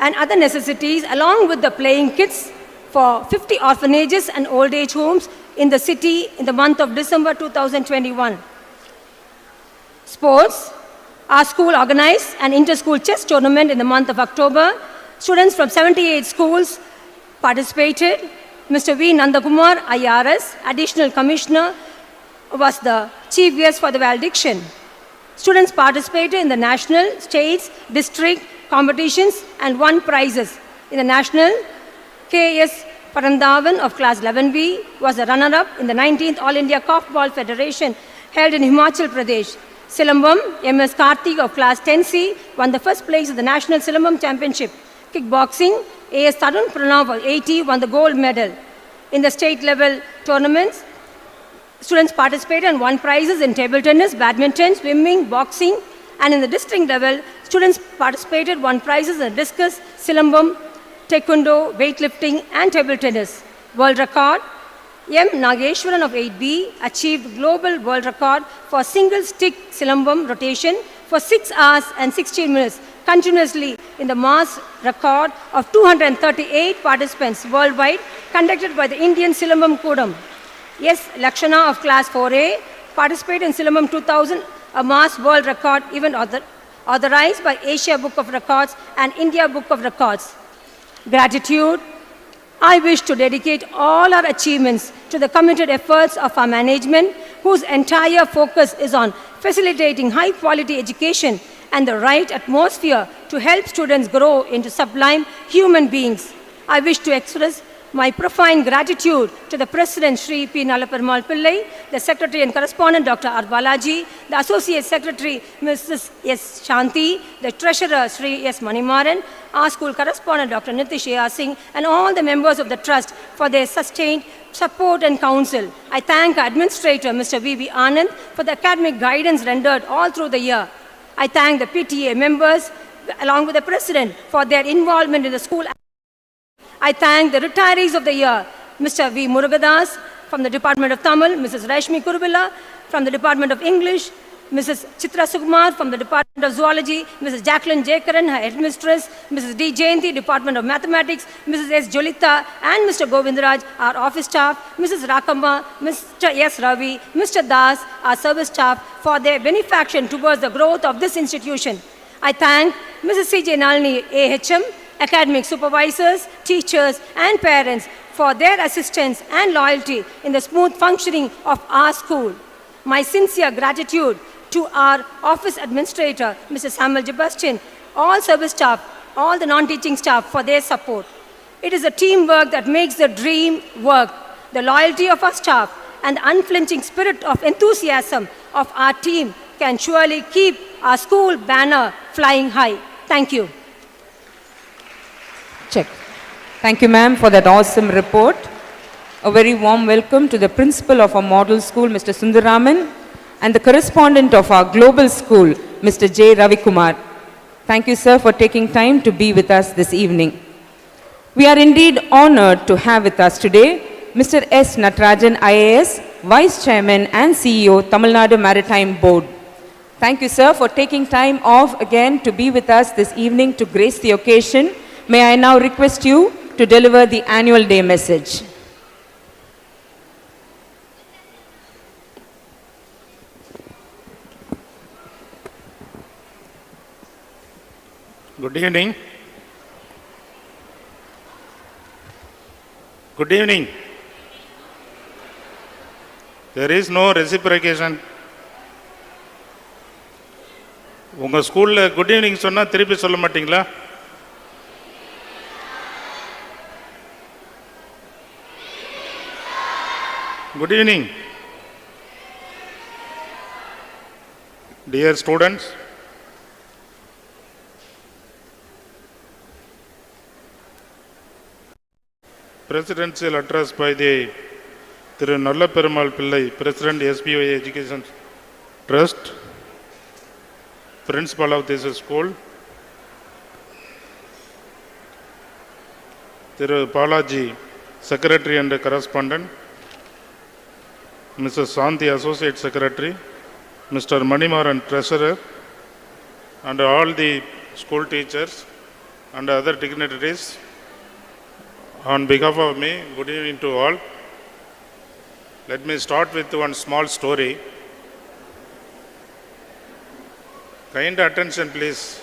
and other necessities, along with the playing kits for 50 orphanages and old age homes in the city in the month of December 2021. Sports. Our school organized an inter-school chess tournament in the month of October. Students from 78 schools participated. Mr. V. Nandakumar, IRS, Additional Commissioner, was the chief guest for the valediction. Students participated in the national, states, district competitions and won prizes. In the national, K.S. Parandavan of class 11B was the runner-up in the 19th All India Korfball Federation held in Himachal Pradesh. Silambam, M.S. Karthik of class 10C won the first place at the National Silambam Championship. Kickboxing, A.S. Tarun Pranav of 80 won the gold medal. In the state level tournaments, students participated and won prizes in table tennis, badminton, swimming, boxing, and in the district level, students participated, won prizes in discus, silambam, taekwondo, weightlifting, and table tennis. World record, M. Nageshwaran of 8B achieved global world record for single stick silambam rotation for 6 hours and 16 minutes continuously in the mass record of 238 participants worldwide conducted by the Indian Silambam Kudam. Yes, Lakshana of class 4A participated in Silambam 2000, a mass world record event authorized by Asia Book of Records and India Book of Records. Gratitude. I wish to dedicate all our achievements to the committed efforts of our management, whose entire focus is on facilitating high-quality education and the right atmosphere to help students grow into sublime human beings. I wish to express my profound gratitude to the President, Sri P. Nalaperumal Pillai, the Secretary and Correspondent, Dr. R. Balaji, the Associate Secretary, Mrs. S. Shanti, the Treasurer, Sri S. Manimaran, our school correspondent, Dr. Nitish A. Singh, and all the members of the Trust for their sustained support and counsel. I thank our Administrator, Mr. V. V. Anand, for the academic guidance rendered all through the year. I thank the PTA members, along with the President, for their involvement in the school. I thank the retirees of the year, Mr. V. Murugadas from the Department of Tamil, Mrs. Rashmi Kurubilla from the Department of English, Mrs. Chitra Sukumar from the Department of Zoology, Mrs. Jacqueline Jekaran, her headmistress, Mrs. D. Jayanti, Department of Mathematics, Mrs. S. Jolita, and Mr. Govindaraj, our office staff, Mrs. Rakamba, Mr. S. Ravi, Mr. Das, our service staff, for their benefaction towards the growth of this institution. I thank Mrs. C.J. Nalini, AHM, academic supervisors, teachers, and parents for their assistance and loyalty in the smooth functioning of our school. My sincere gratitude to our office administrator, Mr. Samuel Jabastin, all service staff, all the non-teaching staff for their support. It is a teamwork that makes the dream work. The loyalty of our staff and the unflinching spirit of enthusiasm of our team can surely keep our school banner flying high. Thank you. Check. Thank you, ma'am, for that awesome report. A very warm welcome to the principal of our model school, Mr. Sundaraman, and the correspondent of our global school, Mr. J. Ravikumar. Thank you, sir, for taking time to be with us this evening. We are indeed honored to have with us today Mr. S. Natarajan, IAS, Vice Chairman and CEO, Tamil Nadu Maritime Board. Thank you, sir, for taking time off again to be with us this evening to grace the occasion. May I now request you to deliver the annual day message. Good evening. Good evening. There is no reciprocation. உங்கள் ஸ்கூலில் good evening சொன்னால் திருப்பி சொல்ல மாட்டிங்களா? Good evening. Dear students, presidential address by the Thiru Nalaperumal Pillai, President SBOA Education Trust, Principal of this school, Thiru Balaji, Secretary and Correspondent, Mrs. Shanti, Associate Secretary, Mr. Manimaran, Treasurer, and all the school teachers, and other dignitaries, on behalf of me, good evening to all. Let me start with one small story. Kind attention, please.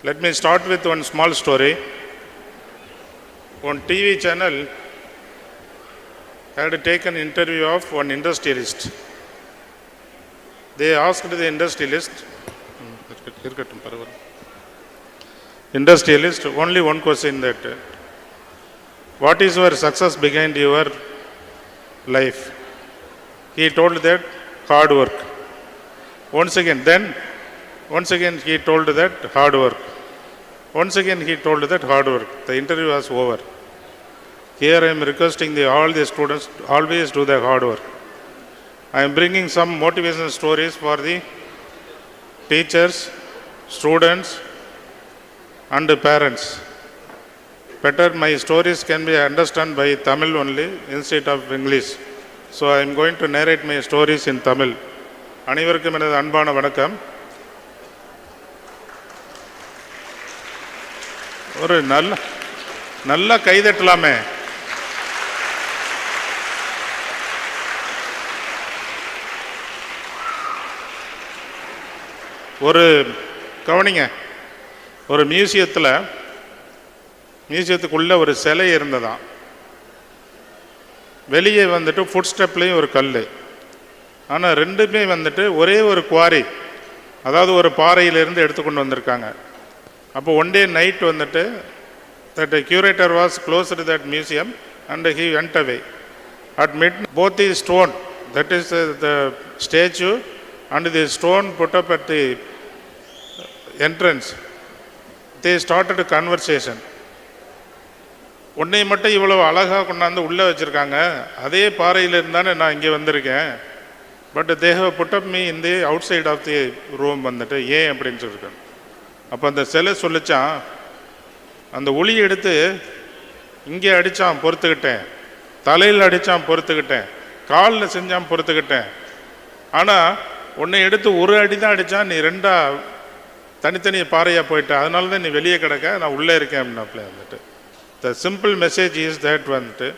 Let me start with one small story. One TV channel had taken interview of one industrialist. They asked the industrialist only one question, that what is your success behind your life? He told that hard work. Once again he told that hard work. Once again he told that hard work. The interview was over. Here I am requesting all the students always do the hard work. I am bringing some motivational stories for the teachers, students and the parents. Better my stories can be understood by Tamil only instead of English. So I am going to narrate my stories in Tamil. அனைவருக்கும் எனது அன்பான வணக்கம். ஒரு நல்ல கைதட்டலாமே. ஒரு கவனிங்க, ஒரு மியூசியத்துக்குள்ள ஒரு சிலை இருந்ததாம். வெளியே வந்துட்டு ஃபுட் ஸ்டெப்லேயும் ஒரு கல். ஆனால் ரெண்டுமே வந்துட்டு ஒரே ஒரு குவாரி, அதாவது ஒரு பாறையிலிருந்து எடுத்துக்கொண்டு வந்திருக்காங்க. அப்போ ஒன் டே நைட் வந்துட்டு that curator was close to that museum and he went away. At mid both the stone, that is the statue and the stone put up at the entrance, they started a conversation. உன்னை மட்டும் இவ்வளவு அழகாக கொண்டாந்து உள்ளே வச்சுருக்காங்க, அதே பாறையில் இருந்தானே நான் இங்கே வந்திருக்கேன். But they have put up me in the outside of the room வந்துட்டு ஏன் அப்படின்னு சொல்லியிருக்கேன். அப்போ அந்த சிலை சொல்லிச்சான், அந்த ஒளி எடுத்து இங்கே அடித்தான் பொறுத்துக்கிட்டேன், தலையில் அடித்தான் பொறுத்துக்கிட்டேன், காலில் செஞ்சான் பொறுத்துக்கிட்டேன். ஆனால் உன்னை எடுத்து ஒரு அடி தான் அடித்தான், நீ ரெண்டா தனித்தனி பாறையாக போயிட்ட, அதனால தான் நீ வெளியே கிடக்க, நான் உள்ளே இருக்கேன் அப்படின்னாப்ல வந்துட்டு. The simple message is that வந்துட்டு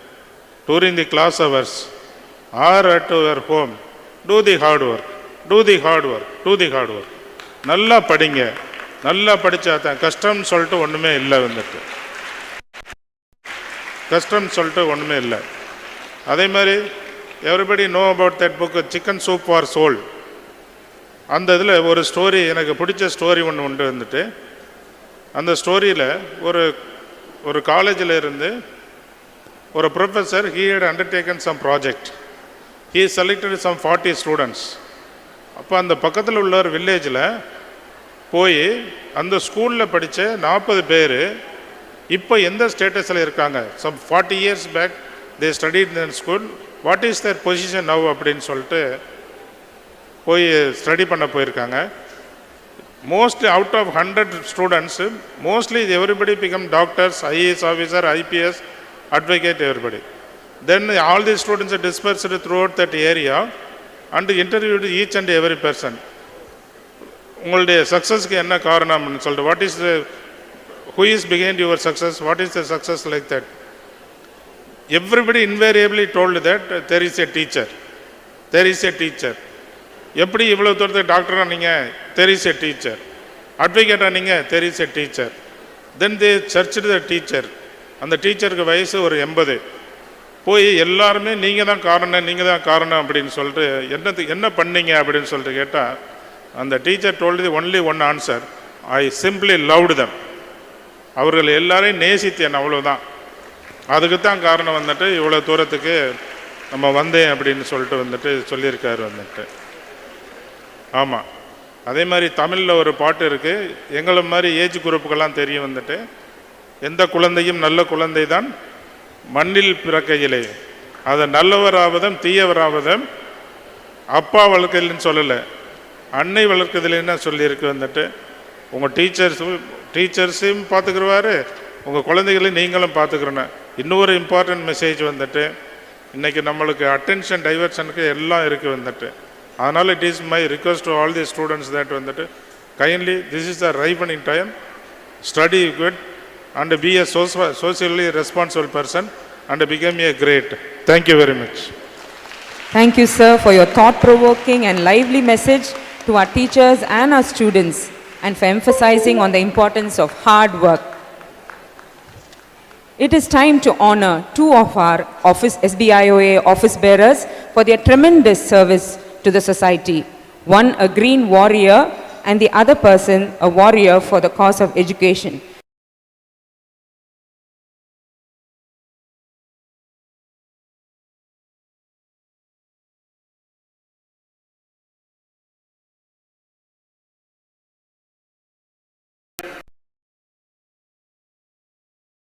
during the class hours or at your home, do the hard work, do the hard work, do the hard work. நல்லா படிங்க, நல்லா படித்தா தான், கஷ்டம்னு சொல்லிட்டு ஒன்றுமே இல்லை வந்துட்டு, கஷ்டம்னு சொல்லிட்டு ஒன்றுமே இல்லை. அதே மாதிரி everybody know about that book chicken soup for soul. அந்த இதில் ஒரு ஸ்டோரி, எனக்கு பிடிச்ச ஸ்டோரி ஒன்று உண்டு வந்துட்டு. அந்த ஸ்டோரியில் ஒரு காலேஜில் இருந்து ஒரு professor, he had undertaken some project, he selected some 40 students. அப்போ அந்த பக்கத்தில் உள்ள ஒரு வில்லேஜில் போய் அந்த ஸ்கூலில் படித்த 40 பேர் இப்போ எந்த ஸ்டேட்டஸில் இருக்காங்க, some 40 years back they studied in school, what is their position now அப்படின்னு சொல்லிட்டு போய் ஸ்டடி பண்ண போயிருக்காங்க. Mostly out of 100 students, mostly everybody become doctors, IAS officer, IPS, advocate, everybody. Then all the students dispersed throughout that area and interviewed each and every person. உங்களுடைய சக்ஸஸ்க்கு என்ன காரணம்னு சொல்லிட்டு, what is the who is behind your success, what is the success like that. Everybody invariably told that there is a teacher, there is a teacher. எப்படி இவ்வளோ தூரத்துக்கு டாக்டராக நீங்கள், தெர் இஸ் எ டீச்சர். அட்வொகேட்டாக நீங்கள், there is a teacher. Then they searched the teacher. அந்த டீச்சருக்கு வயசு ஒரு 80. போய் எல்லாருமே நீங்கள் தான் காரணம், நீங்கள் தான் காரணம் அப்படின்னு சொல்லிட்டு என்ன பண்ணீங்க அப்படின்னு சொல்லிட்டு கேட்டால், அந்த teacher told only one answer, I simply loved them. அவர்கள் எல்லாரையும் நேசித்தேன், அவ்வளோதான். அதுக்கு தான் காரணம் வந்துட்டு இவ்வளோ தூரத்துக்கு நம்ம வந்தேன் அப்படின்னு சொல்லிட்டு வந்துட்டு சொல்லியிருக்காரு வந்துட்டு. ஆமாம், அதே மாதிரி தமிழில் ஒரு பாட்டு இருக்குது, எங்களை மாதிரி ஏஜ் குரூப்புக்கெல்லாம் தெரியும் வந்துட்டு, எந்த குழந்தையும் நல்ல குழந்தை தான் மண்ணில் பிறக்கையிலே, அதை நல்லவராவதும் தீயவராவதும் அப்பா வளர்க்கலன்னு சொல்லலை, அன்னை வளர்க்குதில்லைன்னு சொல்லியிருக்கு வந்துட்டு. உங்கள் டீச்சர்ஸையும் பார்த்துக்குருவார், உங்கள் குழந்தைகளையும் நீங்களும் பார்த்துக்கிறணும். இன்னொரு இம்பார்ட்டன்ட் மெசேஜ் வந்துட்டு, இன்றைக்கி நம்மளுக்கு அட்டென்ஷன் டைவர்ஷனுக்கு எல்லாம் இருக்குது வந்துட்டு. அதனால் it is my request to all the students that வந்துட்டு kindly this is the ripening time, study good and be a socially responsible person and become a great. Thank you very much. Thank you, sir, for your thought-provoking and lively message to our teachers and our students, and for emphasizing on the importance of hard work. It is time to honor two of our SBIOA office bearers for their tremendous service to the society. One a green warrior and the other person a warrior for the cause of education.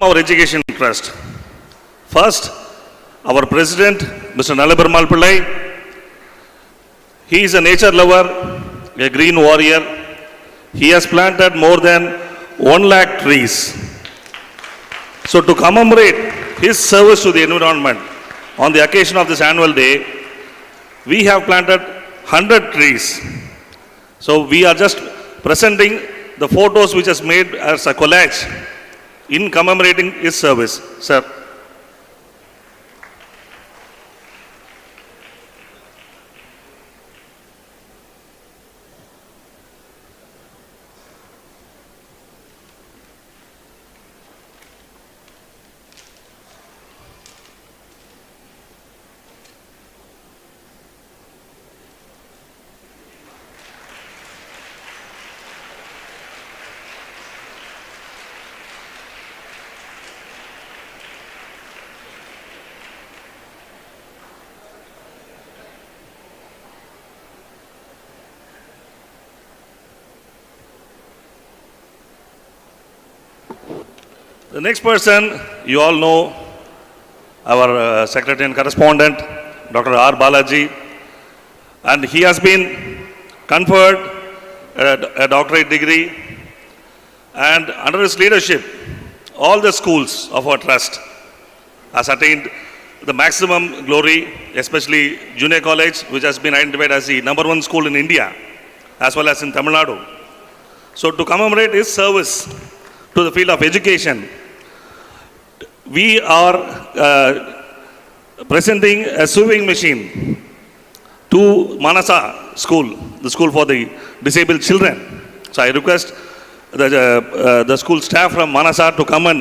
Our education trust. First, our president, Mr. Nalaperumal Pillai. He is a nature lover, a green warrior. He has planted more than 1 lakh trees. So to commemorate his service to the environment on the occasion of this annual day, we have planted 100 trees. So we are just presenting the photos which is made as a collage in commemorating his service. Sir. The next person, you all know, our secretary and correspondent, Dr. R. Balaji, and he has been conferred a doctorate degree, and under his leadership, all the schools of our trust has attained the maximum glory, especially junior college, which has been identified as the #1 school in India, as well as in Tamil Nadu. So to commemorate his service to the field of education, we are presenting a sewing machine to Manasa School, the school for the disabled children. So I request the school staff from Manasa to come and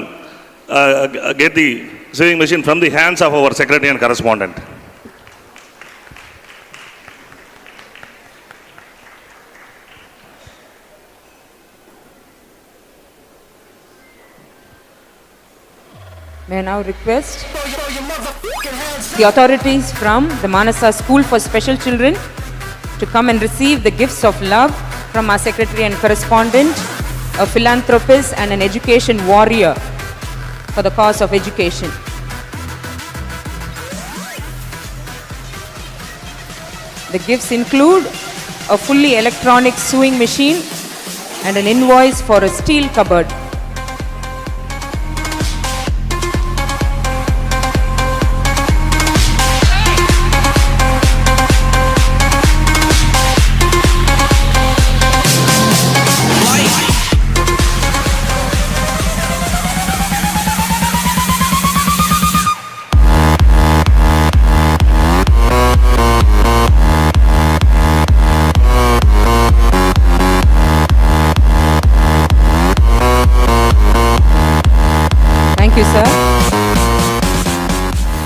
get the sewing machine from the hands of our secretary and correspondent. May I now request the authorities from the Manasa School for Special Children to come and receive the gifts of love from our secretary and correspondent, a philanthropist and an education warrior for the cause of education. The gifts include a fully electronic sewing machine and an invoice for a steel cupboard.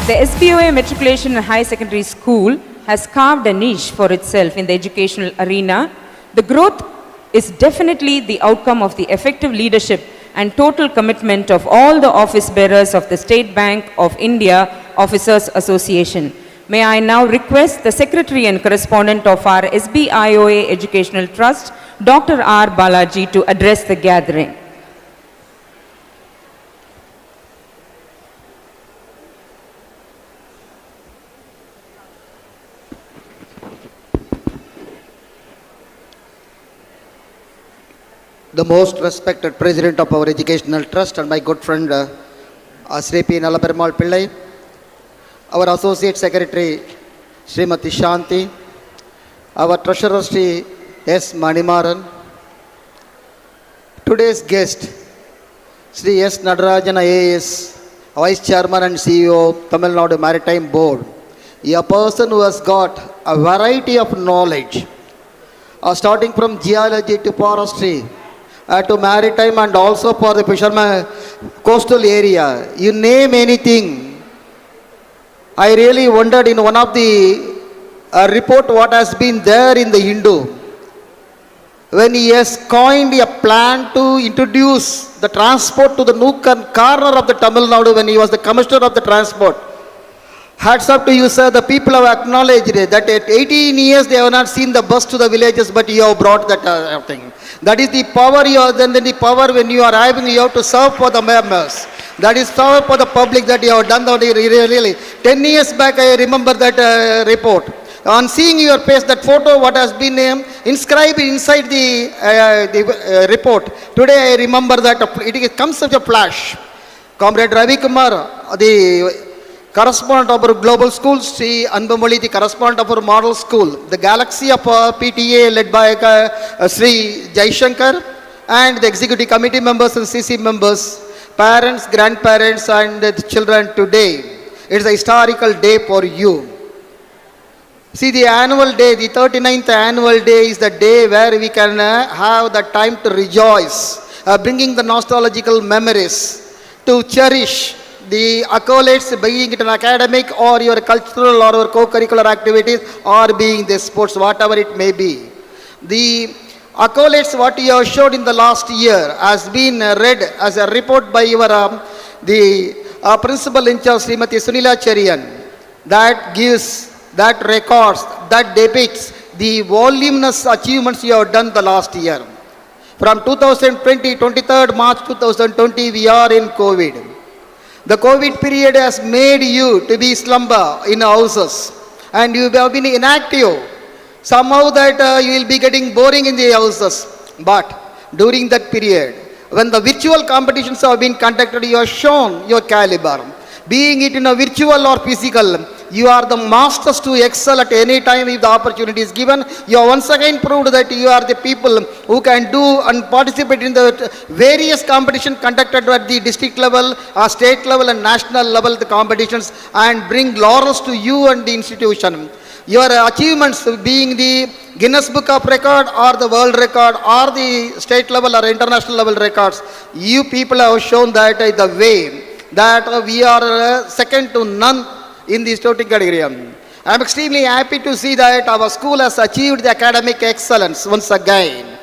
The SBOA Matriculation and High Secondary School has carved a niche for itself in the educational arena. The growth is definitely the outcome of the effective leadership and total commitment of all the office bearers of the State Bank of India Officers Association. May I now request the Secretary and Correspondent of our SBIOA Educational Trust, Dr. R. Balaji, to address the gathering. The most respected President of our Educational Trust and my good friend Sri P. Nalaperumal Pillai, our Associate Secretary Srimati Shanti, our treasurer Sri S. Manimaran, today's guest Sri S. Nadarajan IAS, Vice Chairman and CEO of Tamil Nadu Maritime Board, a person who has got a variety of knowledge, starting from geology to forestry, to maritime and also for the fisherman coastal area. You name anything. I really wondered in one of the report what has been there in the Hindu, when he has coined a plan to introduce the transport to the nook and corner of the Tamil Nadu when he was the commissioner of the transport. Hats up to you, sir. The people have acknowledged it, that at 18 years they have not seen the bus to the villages, but you have brought that thing. That is the power you have, then the power when you are having, you have to serve for the members. That is serve for the public that you have done. That really. 10 years back I remember that report. On seeing your face, that photo, what has been inscribed inside the report. Today I remember that it comes such a flash. Comrade Ravi Kumar, the correspondent of our global school, Sri Anbamoli, the correspondent of our model school, the galaxy of PTA led by Sri Jaishankar, and the executive committee members and CC members, parents, grandparents, and the children today. It is a historical day for you. See, the annual day, the 39th annual day is the day where we can have the time to rejoice, bringing the nostalgical memories, to cherish the accolades, being it an academic or your cultural or your co-curricular activities or being the sports, whatever it may be. The accolades what you have showed in the last year has been read as a report by your principal in charge, Srimati Sunila Cherian, that gives, that records, that depicts the voluminous achievements you have done the last year. From 2020, 23rd March 2020, we are in COVID. The COVID period has made you to be slumber in houses, and you have been inactive. Somehow that you will be getting boring in the houses. But during that period, when the virtual competitions have been conducted, you have shown your caliber. Being it in a virtual or physical, you are the masters to excel at any time if the opportunity is given. You have once again proved that you are the people who can do and participate in the various competitions conducted at the district level, state level and national level, the competitions, and bring laurels to you and the institution. Your achievements being the Guinness Book of Record or the world record or the state level or international level records, you people have shown that the way that we are second to none in the sporting category. I am extremely happy to see that our school has achieved the academic excellence once again.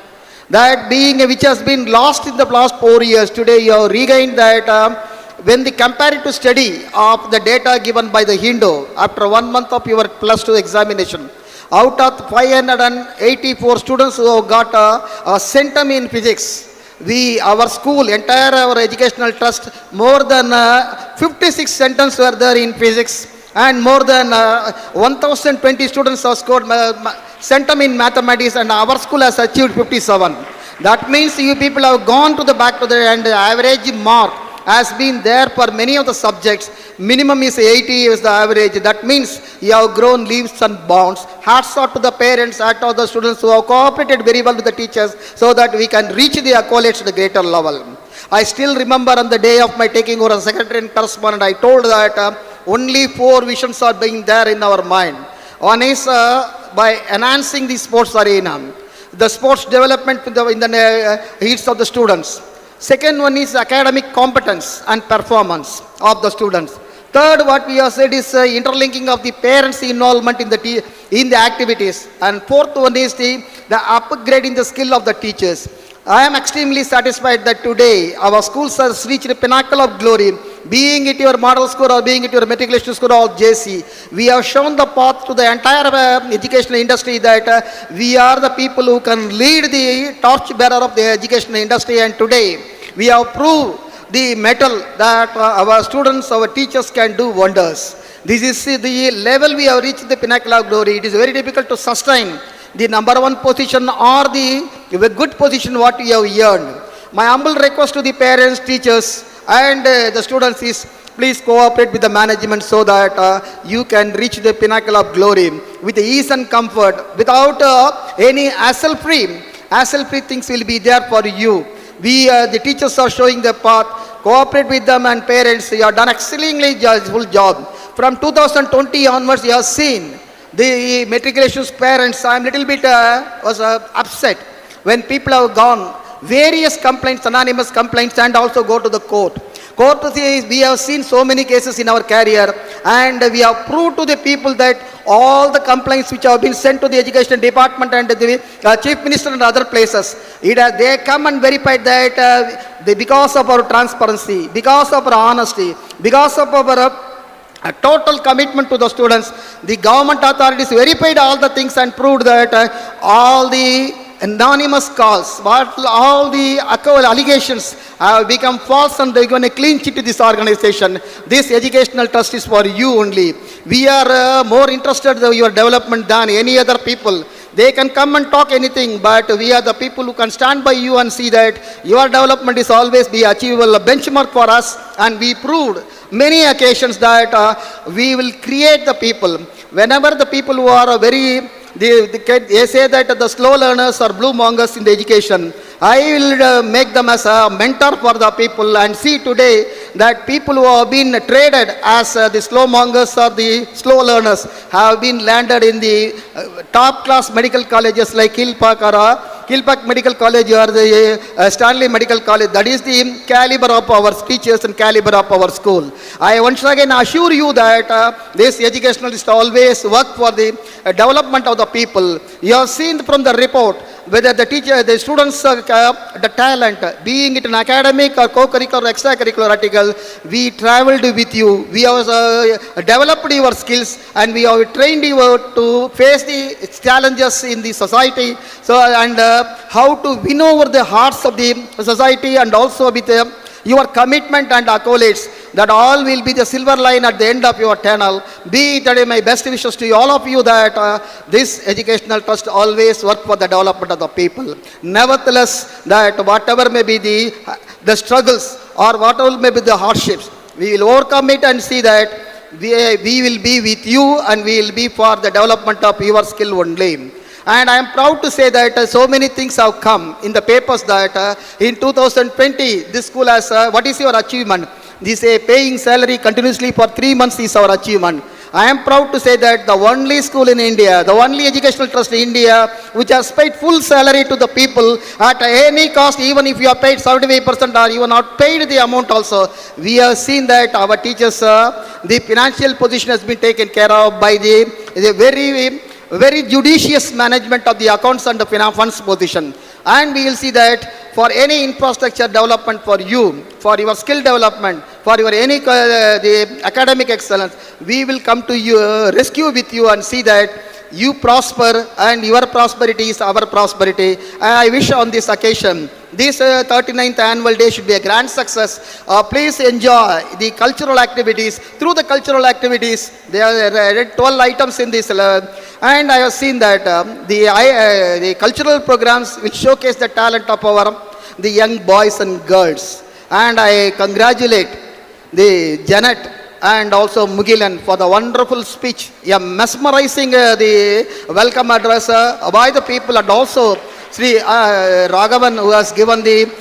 That being which has been lost in the last 4 years, today you have regained that when the comparative study of the data given by the Hindu after 1 month of your plus 2 examination, out of 584 students who have got a centum in physics, our school, entire our educational trust, more than 56 centums were there in physics, and more than 1020 students have scored centum in mathematics, and our school has achieved 57. That means you people have gone to the back to the, and the average mark has been there for many of the subjects. Minimum is 80 is the average. That means you have grown leaps and bounds. Hats off to the parents, hats off to the students who have cooperated very well with the teachers so that we can reach the accolades to the greater level. I still remember on the day of my taking over as secretary and correspondent, I told that only 4 visions are being there in our mind. One is by enhancing the sports arena, the sports development in the needs of the students. Second one is academic competence and performance of the students. Third, what we have said is interlinking of the parents' involvement in the activities. And fourth one is the upgrading the skill of the teachers. I am extremely satisfied that today our schools has reached the pinnacle of glory. Being it your model school or being it your matriculation school or JC, we have shown the path to the entire educational industry that we are the people who can lead the torch bearer of the educational industry, and today we have proved the metal that our students, our teachers can do wonders. This is the level we have reached the pinnacle of glory. It is very difficult to sustain the number 1 position or the good position what we have earned. My humble request to the parents, teachers and the students is, please cooperate with the management so that you can reach the pinnacle of glory with ease and comfort, without any hassle-free things will be there for you. The teachers are showing the path. Cooperate with them, and parents, you have done exceedingly full job. From 2020 onwards, you have seen the matriculation parents. I am little bit was upset when people have gone various complaints, anonymous complaints, and also go to the court. We have seen so many cases in our career, and we have proved to the people that all the complaints which have been sent to the education department and the chief minister and other places, they come and verify that because of our transparency, because of our honesty, because of our total commitment to the students, the government authorities verified all the things and proved that all the anonymous calls, all the allegations have become false, and they given a clean sheet to this organization. This educational trust is for you only. We are more interested in your development than any other people. They can come and talk anything, but we are the people who can stand by you and see that your development is always be achievable, a benchmark for us, and we proved many occasions that we will create the people. Whenever the people who are they say that the slow learners are blue mongers in the education, I will make them as a mentor for the people, and see today that people who have been traded as the slow mongers or the slow learners have been landed in the top class medical colleges like Kilpack Medical College or the Stanley Medical College. That is the caliber of our teachers and caliber of our school. I once again assure you that this educationalist always work for the development of the people. You have seen from the report whether the students, the talent, being it an academic or co-curricular or extracurricular article, we traveled with you. We have developed your skills, and we have trained you to face the challenges in the society. And how to win over the hearts of the society, and also with your commitment and accolades, that all will be the silver line at the end of your tunnel. Be it my best wishes to all of you that this educational trust always work for the development of the people. Nevertheless, that whatever may be the struggles or whatever may be the hardships, we will overcome it and see that we will be with you, and we will be for the development of your skill only. And I am proud to say that so many things have come in the papers that in 2020, this school has, what is your achievement? This paying salary continuously for 3 months is our achievement. I am proud to say that the only school in India, the only educational trust in India, which has paid full salary to the people at any cost, even if you are paid 75% or you are not paid the amount also. We have seen that our teachers, the financial position has been taken care of by the very judicious management of the accounts and the funds position. And we will see that for any infrastructure development for you, for your skill development, for your the academic excellence, we will come to you, rescue with you, and see that you prosper, and your prosperity is our prosperity. I wish on this occasion, this 39th annual day should be a grand success. Please enjoy the cultural activities. Through the cultural activities, there are 12 items in this, and I have seen that the cultural programs will showcase the talent of the young boys and girls. And I congratulate the Janet and also Mugilan for the wonderful speech, mesmerizing the welcome address by the people, and also Sri Raghavan, who has given the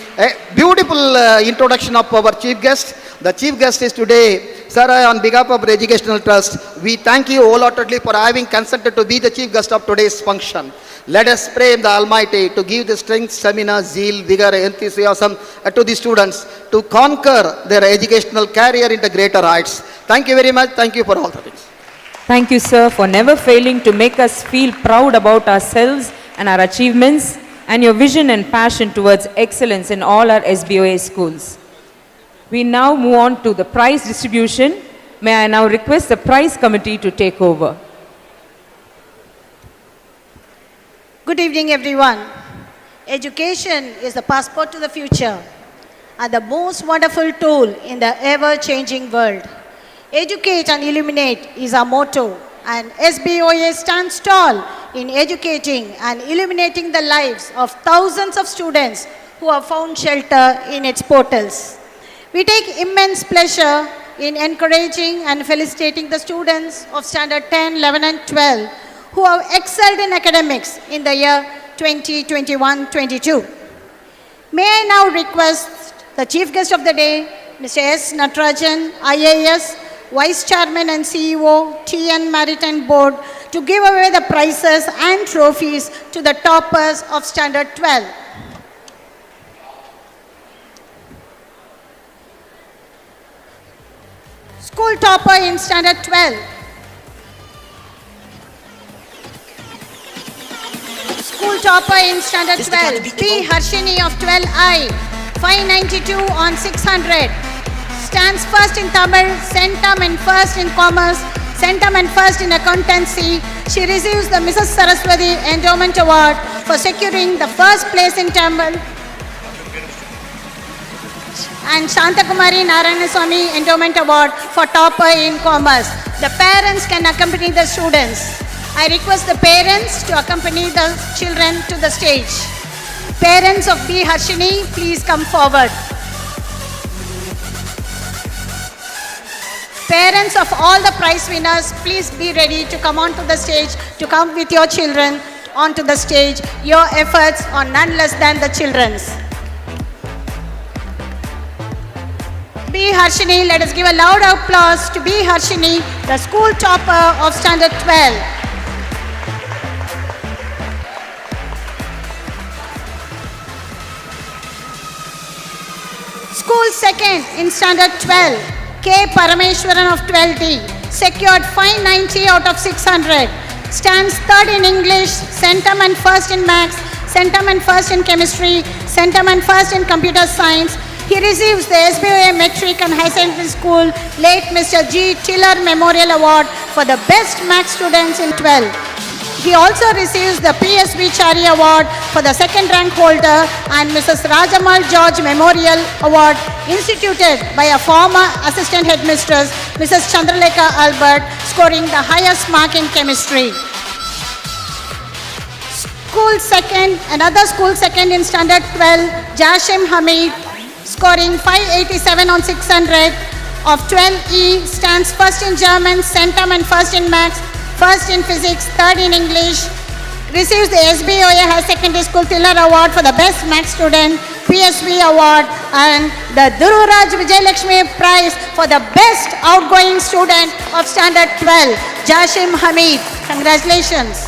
beautiful introduction of our chief guest. The chief guest is today, sir, on behalf of the Educational Trust, we thank you wholeheartedly for having consented to be the chief guest of today's function. Let us pray the Almighty to give the strength, stamina, zeal, vigor, enthusiasm to the students to conquer their educational career into greater heights. Thank you very much. Thank you for all the things. Thank you, sir, for never failing to make us feel proud about ourselves and our achievements, and your vision and passion towards excellence in all our SBOA schools. We now move on to the prize distribution. May I now request the prize committee to take over. Good evening, everyone. Education is the passport to the future and the most wonderful tool in the ever-changing world. Educate and illuminate is our motto, and SBOA stands tall in educating and illuminating the lives of thousands of students who have found shelter in its portals. We take immense pleasure in encouraging and felicitating the students of Standard 10, 11 and 12 who have excelled in academics in the year 2021-22. May I now request the Chief Guest of the Day, Mr. S. Natarajan, IAS, Vice Chairman and CEO, TN Maritime Board, to give away the prizes and trophies to the toppers of Standard 12. School topper in Standard 12. School topper in Standard 12, P. Harshini of 12I, 592 on 600. Stands first in Tamil, centum and first in commerce, centum and first in accountancy. She receives the Mrs. Saraswati Endowment Award for securing the first place in Tamil, and Shantakumari Narayanaswamy Endowment Award for topper in commerce. The parents can accompany the students. I request the parents to accompany the children to the stage. Parents of B. Harshini, please come forward. Parents of all the prize winners, please be ready to come onto the stage, to come with your children onto the stage. Your efforts are none less than the children's. B. Harshini, let us give a loud applause to B. Harshini, the school topper of Standard 12. School second in Standard 12, K. Parameshwaran of 12D, secured 590 out of 600. Stands third in English, centum and first in maths, centum and first in chemistry, centum and first in computer science. He receives the SBOA Metric and High Secondary School late Mr. G. Tiller Memorial Award for the best maths students in 12. He also receives the PSB Chari Award for the second rank holder and Mrs. Rajamal George Memorial Award instituted by a former assistant headmistress, Mrs. Chandralekha Albert, scoring the highest mark in chemistry. School second, another school second in Standard 12, Jashim Hamid, scoring 587 on 600 of 12E, stands first in German, centum and first in maths, first in physics, third in English. Receives the SBOA High Secondary School Tiller Award for the best maths student, PSV Award, and the Dururaj Vijayalakshmi Prize for the best outgoing student of Standard 12, Jashim Hamid. Congratulations.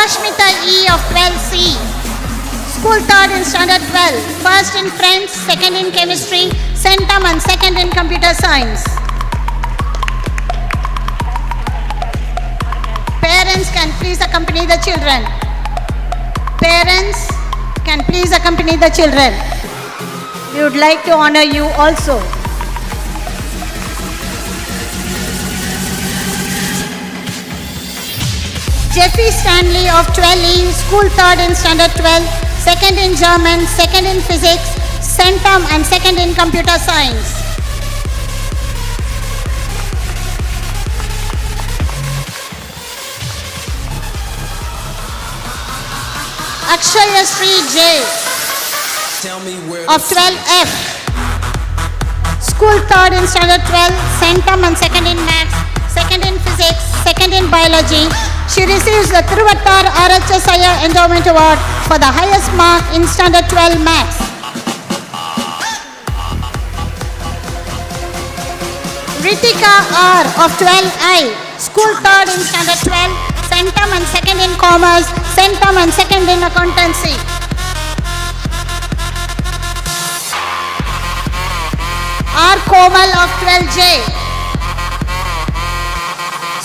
Sashmita E of 12C, school third in Standard 12, first in French, second in chemistry, centum and second in computer science. Parents can please accompany the children. Parents can please accompany the children. We would like to honor you also. Jeffy Stanley of 12E, school third in Standard 12, second in German, second in physics, centum and second in computer science. Akshaya Sri J of 12F, school third in Standard 12, centum and second in maths, second in physics, second in biology. She receives the Thiruvattar RHSIA Endowment Award for the highest mark in Standard 12 Maths. Ritika R of 12I, school third in Standard 12, centum and second in commerce, centum and second in accountancy. R. Komal of 12J,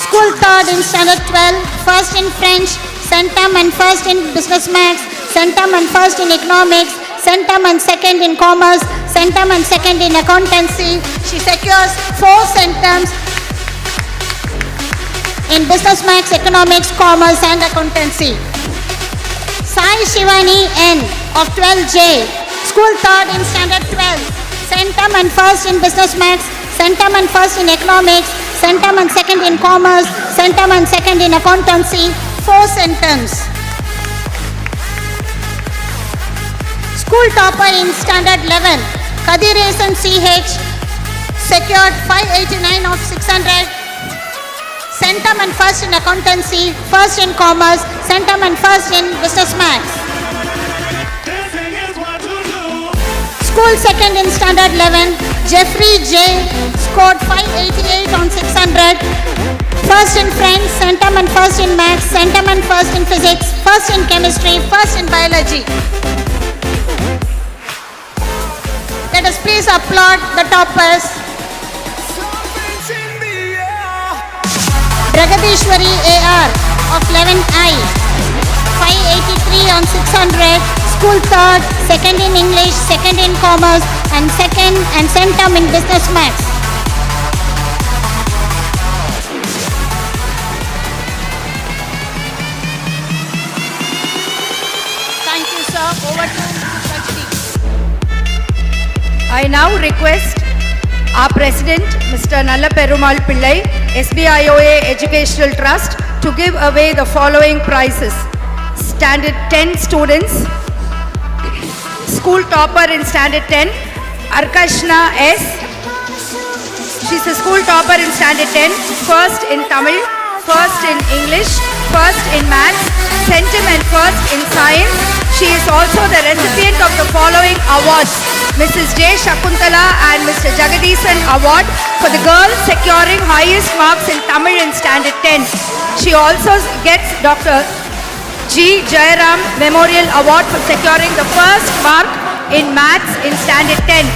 school third in Standard 12, first in French, centum and first in business maths, centum and first in economics, centum and second in commerce, centum and second in accountancy. She secures 4 centums in business maths, economics, commerce and accountancy. Sai Shivani N of 12J, school third in Standard 12, centum and first in business maths, centum and first in economics, centum and second in commerce, centum and second in accountancy, 4 centums. School topper in standard 11, Kadiresan CH, secured 589 of 600. Centum and first in accountancy, first in commerce, centum and first in business maths. School second in standard 11, Jeffrey J. scored 588 on 600. First in French, centum and first in maths, centum and first in physics, first in chemistry, first in biology. Let us please applaud the toppers. Dragadishwari AR of 11I, 583 on 600, school third, second in English, second in commerce, and second and centum in business maths. Thank you, sir. Over to Rajni. I now request our President, Mr. Nalla Perumal Pillai, SBOA Educational Trust, to give away the following prizes. Standard 10 students, school topper in Standard 10, Arkashna S. She's a school topper in Standard 10, first in Tamil, first in English, first in maths, centum and first in science. She is also the recipient of the following awards: Mrs. J. Shakuntala and Mr. Jagadisan Award for the girl securing highest marks in Tamil in Standard 10. She also gets Dr. G. Jayaram Memorial Award for securing the first mark in maths in Standard 10.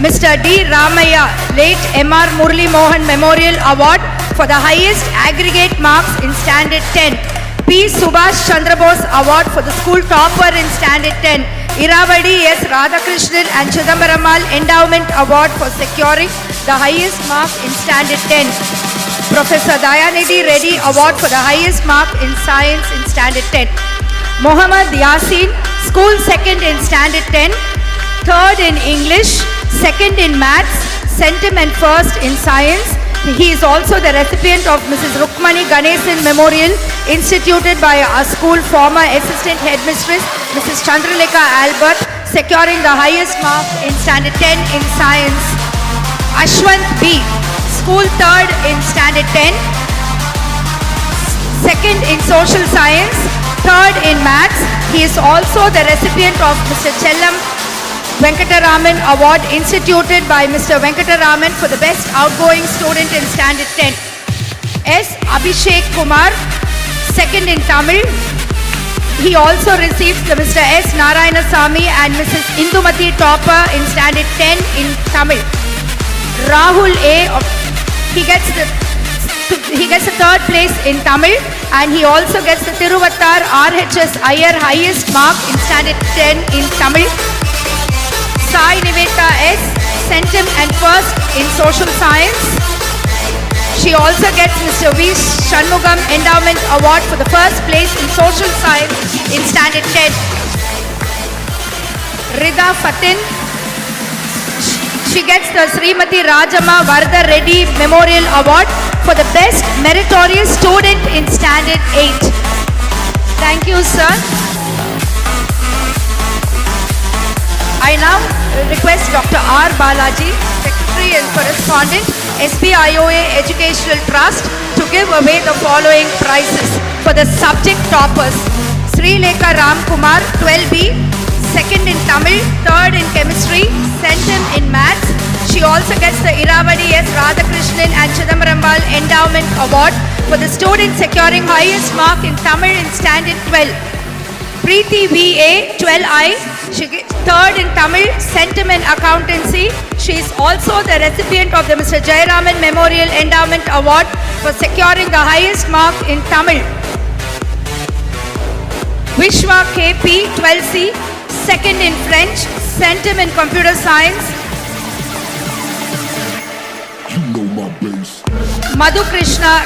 Mr. D. Ramaya, late M.R. Murli Mohan Memorial Award for the highest aggregate marks in Standard 10. P. Subhash Chandra Bose Award for the school topper in Standard 10. Iravadi S. Radhakrishnan and Chidambaramal Endowment Award for securing the highest mark in Standard 10. Professor Dayanidhi Reddy Award for the highest mark in science in Standard 10. Mohammad Yasin, school second in Standard 10, third in English, second in maths, centum and first in science. He is also the recipient of Mrs. Rukmani Ganesan Memorial instituted by our school former assistant headmistress Mrs. Chandralekha Albert, securing the highest mark in Standard 10 in science. Ashwant B, school third in Standard 10, second in social science, third in maths. He is also the recipient of Mr. Chellam Venkataraman Award instituted by Mr. Venkataraman for the best outgoing student in Standard 10. S. Abhishek Kumar, second in Tamil. He also received the Mr. S. Narayanasamy and Mrs. Indumati topper in Standard 10 in Tamil. Rahul A. He gets the third place in Tamil, and he also gets the Tiruvattar RHS Iyer highest mark in Standard 10 in Tamil. Sai Niveta S, centum and first in social science. She also gets Mr. V. Shanmugam Endowment Award for the first place in social science in Standard 10. Rida Fatin, she gets the Srimati Rajama Varda Reddy Memorial Award for the best meritorious student in Standard 8. Thank you, sir. I now request Dr. R. Balaji, Secretary and Correspondent, SBOA Educational Trust, to give away the following prizes for the subject toppers. Sri Lekha Ramkumar, 12B, second in Tamil, third in chemistry, centum in maths. She also gets the Iravadi S. Radhakrishnan and Chidambarambal Endowment Award for the student securing highest mark in Tamil in Standard 12. Preeti V.A., 12I, she gets third in Tamil, centum in accountancy. She is also the recipient of the Mr. Jayaraman Memorial Endowment Award for securing the highest mark in Tamil. Vishwa K.P., 12C, second in French, centum in computer science. Madhu Krishna,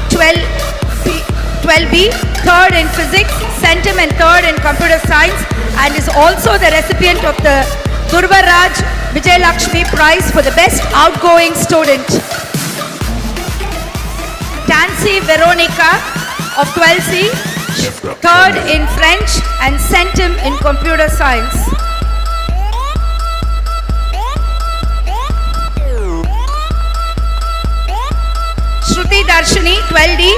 12B, third in physics, centum and third in computer science, and is also the recipient of the Durbaraj Vijay Lakshmi Prize for the best outgoing student. Nancy Veronica of 12C, third in French and Centum in Computer Science. Shruti Darshini, 12D,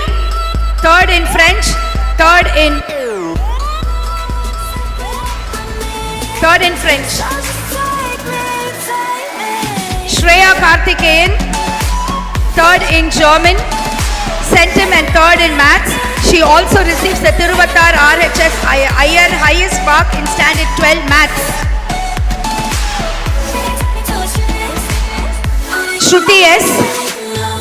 third in French, third in French. Shreya Karthikeyan, third in German, Centum and third in Maths. She also receives the Tiruvattar RHS Iyer highest mark in Standard 12 Maths. Shruti S,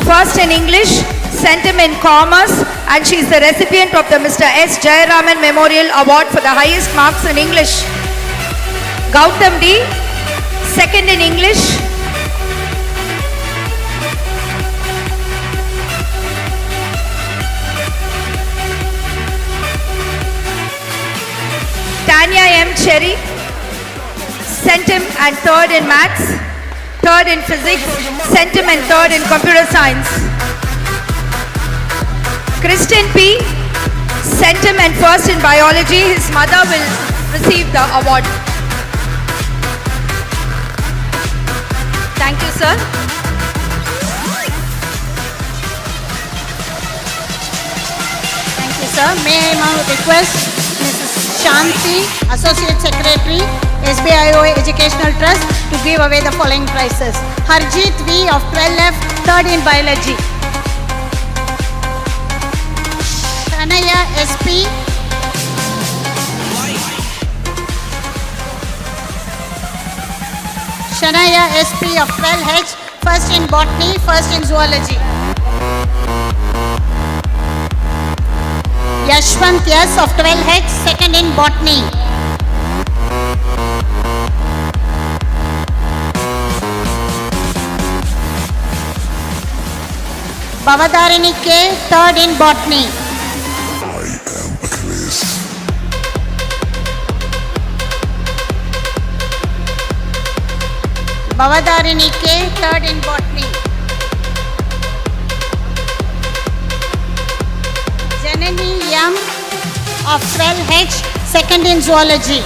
first in English, Centum in Commerce, and she is the recipient of the Mr. S. Jayaraman Memorial Award for the highest marks in English. Gautam D, second in English. Tanya M. Cherry, Centum and third in Maths, third in Physics, Centum and third in Computer Science. Christian P, Centum and first in Biology. His mother will receive the award. Thank you, sir. Thank you, sir. May I now request Mrs. Shanti, Associate Secretary, SBOA Educational Trust, to give away the following prizes. Harjeet V of 12F, third in Biology. Shanaya SP. Shanaya SP of 12H, first in Botany, first in Zoology. Yashwant S of 12H, second in Botany. Bhavadarini K, third in Botany. Bhavadarini K, third in Botany. Janani M of 12H, second in Zoology.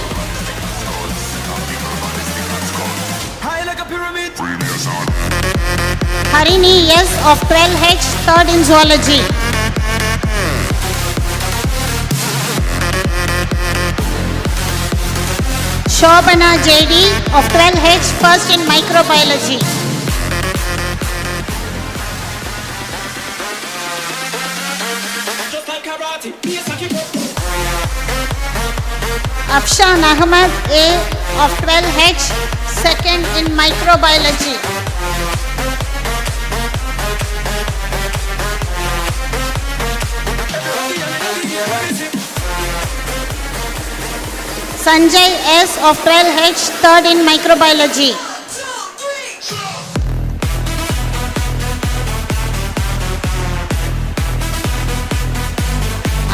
Harini S of 12H, third in Zoology. Shobana JD of 12H, first in Microbiology. Afshan Ahmad A of 12H, second in Microbiology. Sanjay S of 12H, third in Microbiology.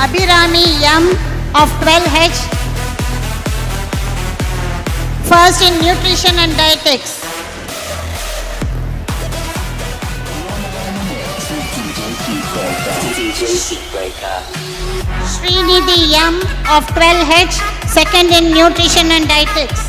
Abhirami M of 12H, first in Nutrition and Dietetics. Srinidhi M of 12H, second in Nutrition and Dietetics.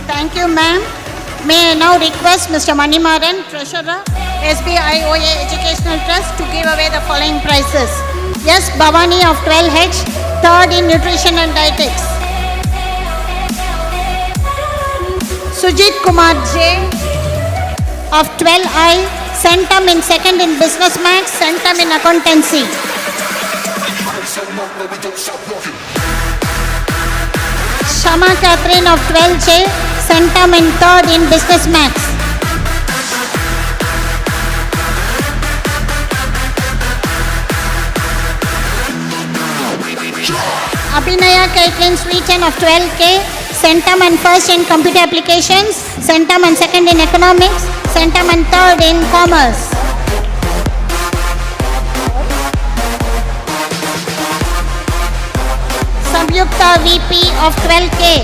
Thank you, ma'am. May I now request Mr. Manimaran, Treasurer, SBOA Educational Trust, to give away the following prizes. Yes, Bhavani of 12H, third in Nutrition and Dietetics. Sujit Kumar J of 12I, Centum in second in Business Maths, Centum in Accountancy. Shama Catherine of 12J, Centum in third in Business Maths. Abhinaya Caitlin Sweeten of 12K, Centum and first in Computer Applications, Centum and second in Economics, Centum and third in Commerce. Samyukta Amrita VP of 12K.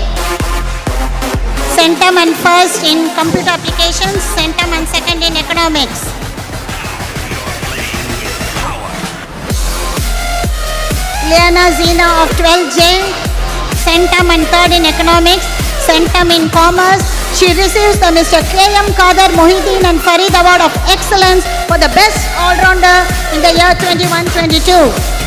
Centum and first in computer applications, centum and second in economics. Liana Zina of 12J, centum and third in economics, centum in commerce. She receives the Mr. K.M. Kader Mohideen and Farid Award of Excellence for the best all-rounder in the year 21-22.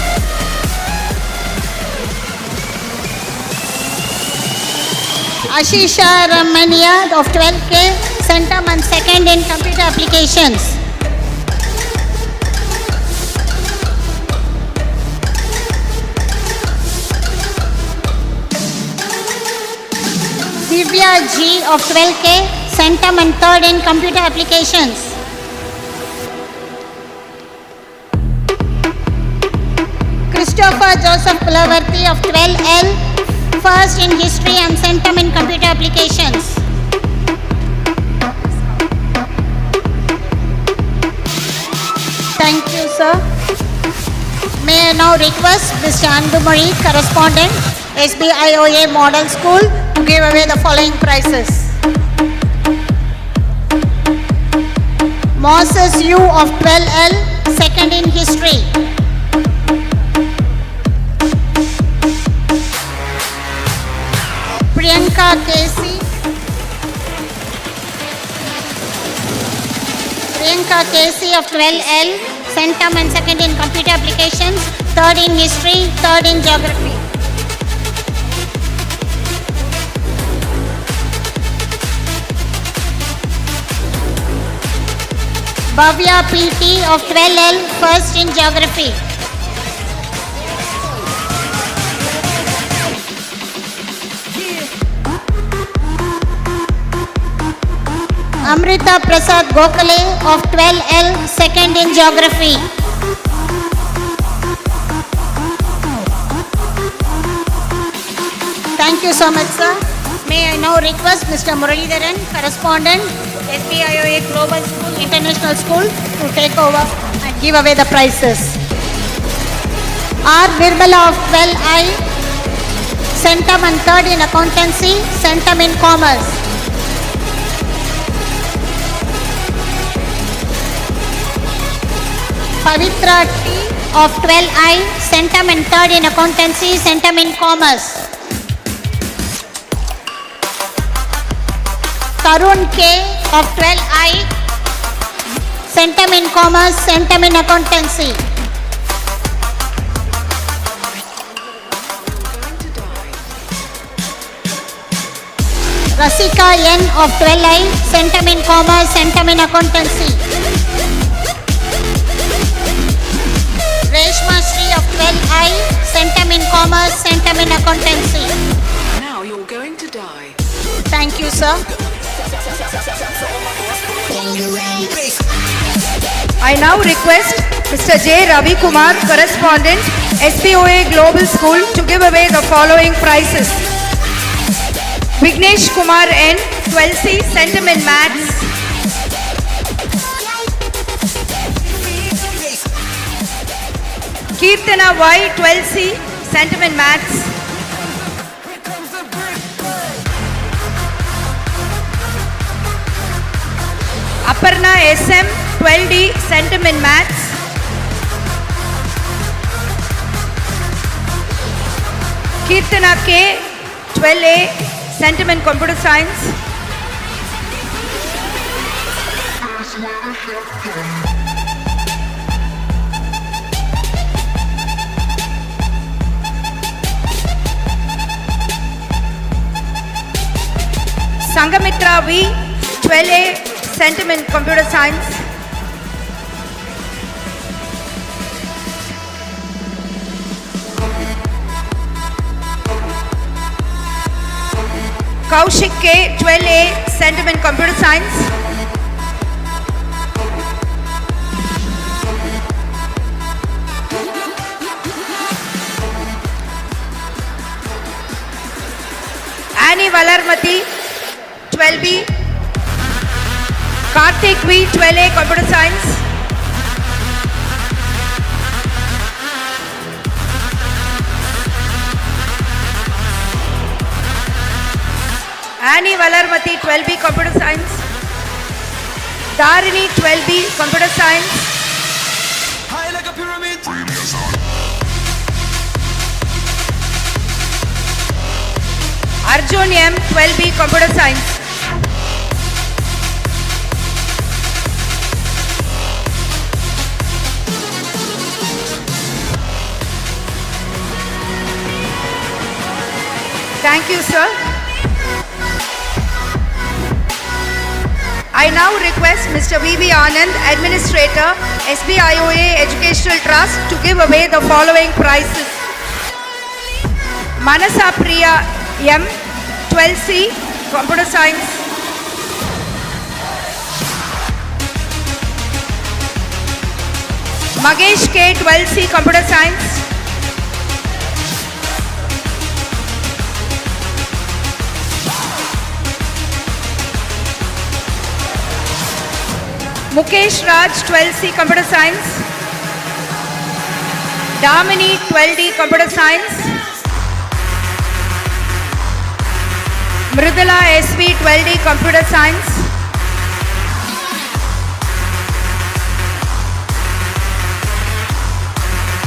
Ashisha Ramania of 12K, centum and second in computer applications. Divya G of 12K, centum and third in computer applications. Christopher Joseph Pulavarthi of 12L, first in history and centum in computer applications. Thank you, sir. May I now request Mr. Andumari, correspondent, SBOA Model School, to give away the following prizes. Moses U of 12L, second in history. Priyanka Casey. Priyanka Casey of 12L, centum and second in computer applications, third in history, third in geography. Bhavya PT of 12L, first in geography. Amrita Prasad Gokhale of 12L, second in geography. Thank you so much, sir. May I now request Mr. Muralidharan, correspondent, SBOA Global School, International School, to take over and give away the prizes. R. Nirmala of 12I, centum and third in accountancy, centum in commerce. Pavitra T. of 12I, centum and third in accountancy, centum in commerce. Tarun K. of 12I, centum in commerce, centum in accountancy. Rasika N. of 12I, centum in commerce, centum in accountancy. Reshma Shri of 12I, centum in commerce, centum in accountancy. Now you're going to die. Thank you, sir. I now request Mr. J. Ravi Kumar, correspondent, SBOA Global School, to give away the following prizes. Vignesh Kumar N, 12C, centum in maths. Kirtana Y, 12C, centum in maths. Aparna SM, 12D, centum in maths. Kirtana K, 12A, centum in computer science. Sangamitra V, 12A, centum in computer science. Kaushik K, 12A, centum in computer science. Annie Valarmati, 12B. Karthik V, 12A, computer science. Rani Valarmati, 12B Computer Science. Dharini, 12B Computer Science. Arjun M, 12B Computer Science. Thank you, sir. I now request Mr. V.V. Anand, Administrator, SBIOA Educational Trust, to give away the following prizes. Manasa Priya M, 12C, Computer Science. Magesh K, 12C, Computer Science. Mukesh Raj, 12C, Computer Science. Damini, 12D, Computer Science. Mridula SV, 12D, Computer Science.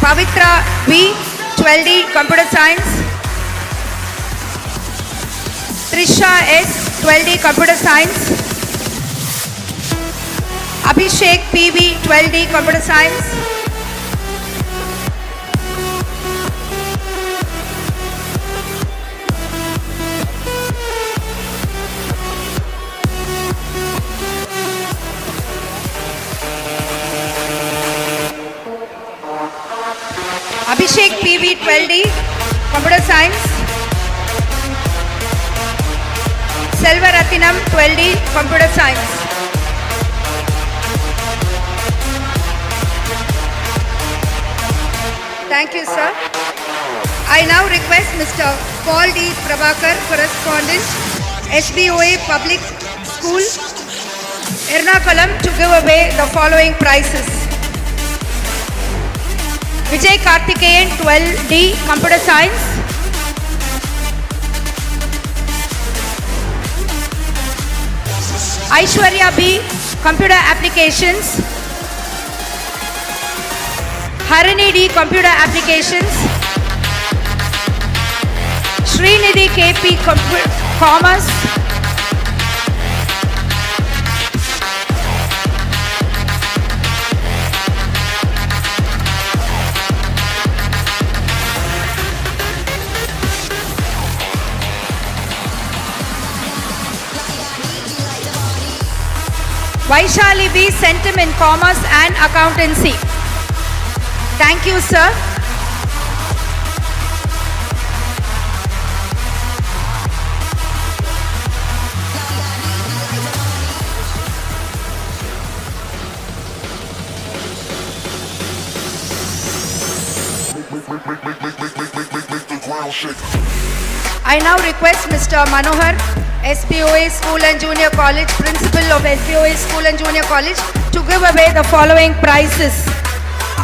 Pavitra V, 12D, Computer Science. Trisha S, 12D, Computer Science. Abhishek PV, 12D, Computer Science. Abhishek PV, 12D, Computer Science. Selva Ratinam, 12D, Computer Science. Thank you, sir. I now request Mr. Paul D. Prabhakar, Correspondent, SBOA Public School, Ernakulam, to give away the following prizes. Vijay Karthikeyan, 12D, Computer Science. Aishwarya B, Computer Applications. Harini D, Computer Applications. Srinidhi KP, Commerce. Vaishali B, Sentiment, Commerce and Accountancy. Thank you, sir. I now request Mr. Manohar, SBOA School and Junior College, Principal of SBOA School and Junior College, to give away the following prizes.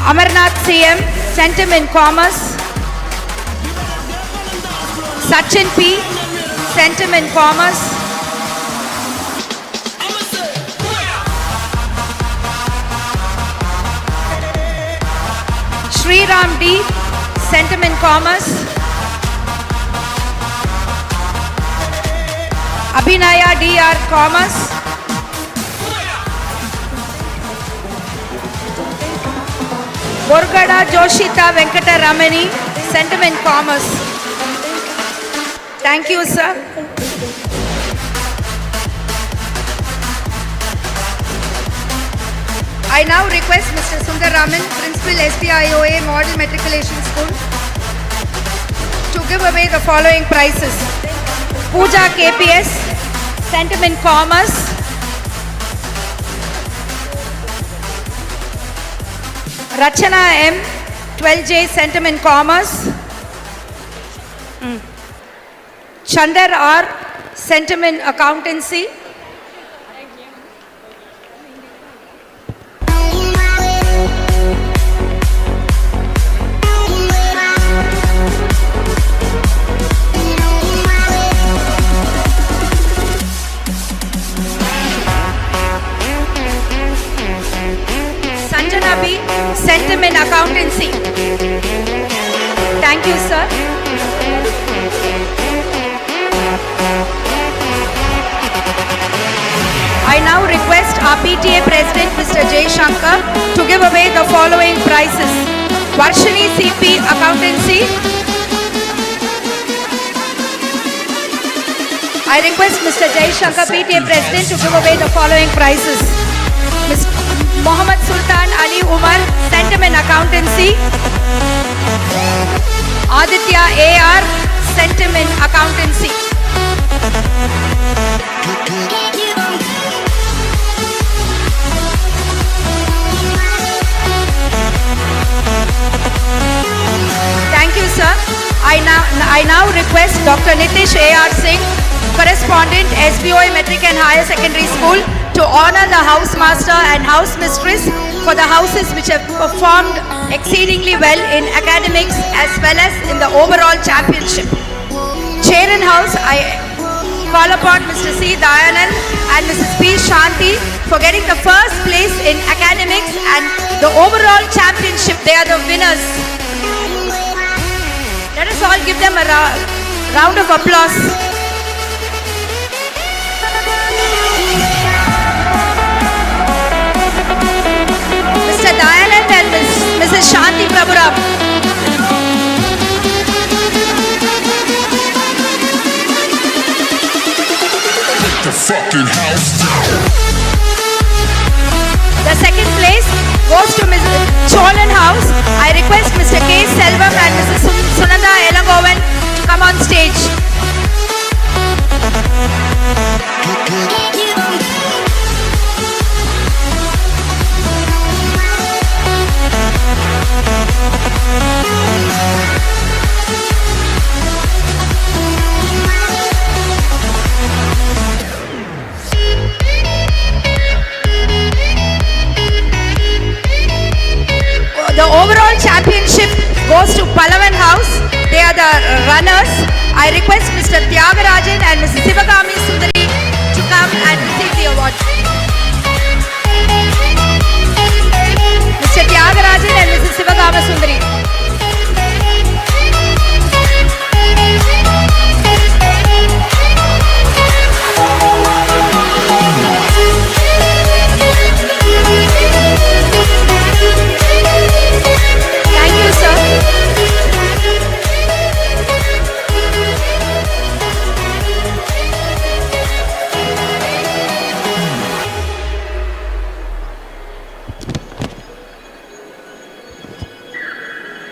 Amarnath CM, Sentiment Commerce. Sachin P, Sentiment Commerce. Sriram D, Sentiment Commerce. Abhinaya DR, Commerce. Borgada Joshita Venkata Ramani, Sentiment Commerce. Thank you, sir. I now request Mr. Sundar Raman, Principal SBIOA Model Matriculation School, to give away the following prizes. Pooja KPS, Sentiment Commerce. Rachana M, 12J, Sentiment Commerce. Chandar R, Sentiment Accountancy. Accountancy. Thank you, sir. I now request our PTA President, Mr. Jay Shankar, to give away the following prizes. Varshini CP Accountancy. I request Mr. Jay Shankar, PTA President, to give away the following prizes. Ms. Mohammed Sultan Ali Umar, Sentiment Accountancy. Aditya AR, Sentiment Accountancy. Thank you, sir. I now request Dr. Nitish A.R. Singh, Correspondent, SBOA Metric and Higher Secondary School, to honor the house master and house mistress for the houses which have performed exceedingly well in academics as well as in the overall championship. Charan House, I call upon Mr. C. Dayanand and Mrs. P. Shanti for getting the first place in academics and the overall championship. They are the winners. Let us all give them a round of applause. Mr. Dayanand and Mrs. Shanti Prabhuram. The fucking house down. The second place goes to Mrs. Cholan House. I request Mr. K. Selvam and Mrs. Sunanda Elangovan to come on stage. The overall championship goes to Palavan House. They are the runners. I request Mr. Tyagarajan and Mrs. Sivagami Sundari to come and receive the award. Mr. Tyagarajan and Mrs. Sivagami Sundari. Thank you, sir.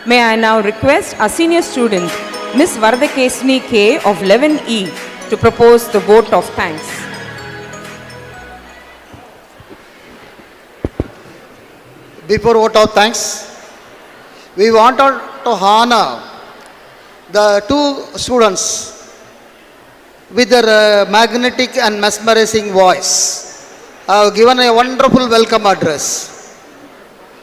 May I now request our senior student, Miss Vardakesni K of 11E, to propose the vote of thanks. Before vote of thanks, we want to honor the two students with their magnetic and mesmerizing voice. Have given a wonderful welcome address.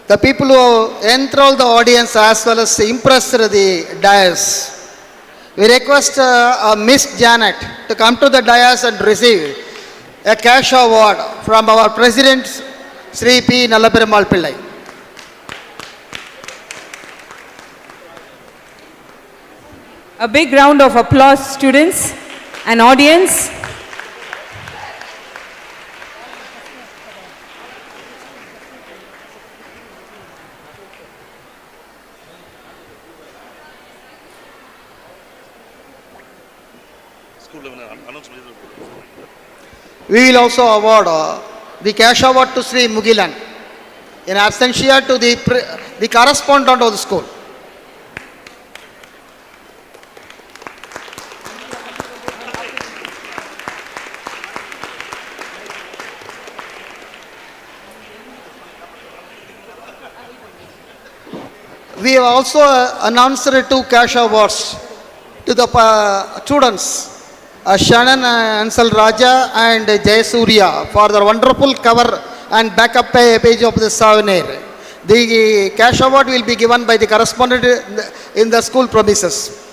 The people who enthralled the audience as well as impressed the dais. We request Miss Janet to come to the dais and receive a cash award from our President Sri P. Nallaperamal Pillai. A big round of applause, students and audience. We will also award the cash award to Sri Mugilan in absentia to the correspondent of the school. We have also announced two cash awards to the students, Shannon Ansel Raja and Jay Surya, for their wonderful cover and backup page of the souvenir. The cash award will be given by the correspondent in the school premises.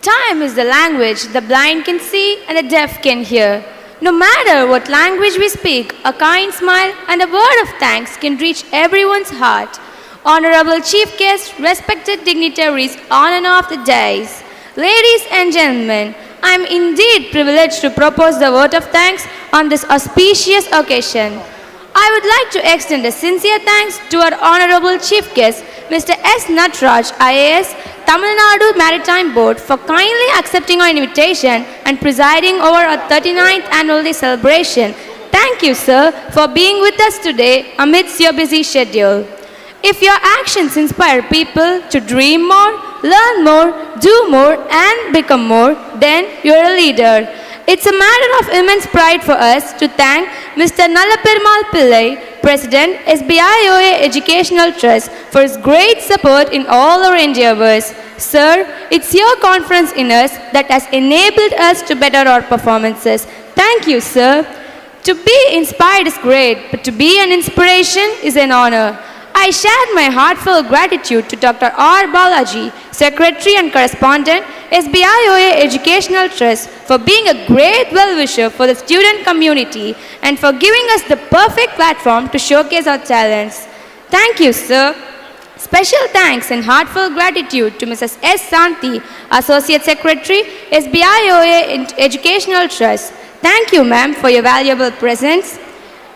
Time Malayalam is the language the blind can see and the deaf can hear. No matter what language we speak, a kind smile and a word of thanks can reach everyone's heart. Honorable Chief Guests, respected dignitaries on and off the dais, ladies and gentlemen, I am indeed privileged to propose the vote of thanks on this auspicious occasion. I would like to extend a sincere thanks to our Honorable Chief Guest, Mr. S. Natraj, IAS, Tamil Nadu Maritime Board, for kindly accepting our invitation and presiding over our 39th Annual Day celebration. Thank you, sir, for being with us today amidst your busy schedule. If your actions inspire people to dream more, learn more, do more, and become more, then you're a leader. It's a matter of immense pride for us to thank Mr. Nallaperimal Pillai, President, SBOA Educational Trust, for his great support in all our endeavors. Sir, it's your confidence in us that has enabled us to better our performances. Thank you, sir. To be inspired is great, but to be an inspiration is an honor. I shared my heartfelt gratitude to Dr. R. Balaji, Secretary and Correspondent, SBOA Educational Trust, for being a great well-wisher for the student community and for giving us the perfect platform to showcase our talents. Thank you, sir. Special thanks and heartfelt gratitude to Mrs. S. Santi, Associate Secretary, SBOA Educational Trust. Thank you, ma'am, for your valuable presence.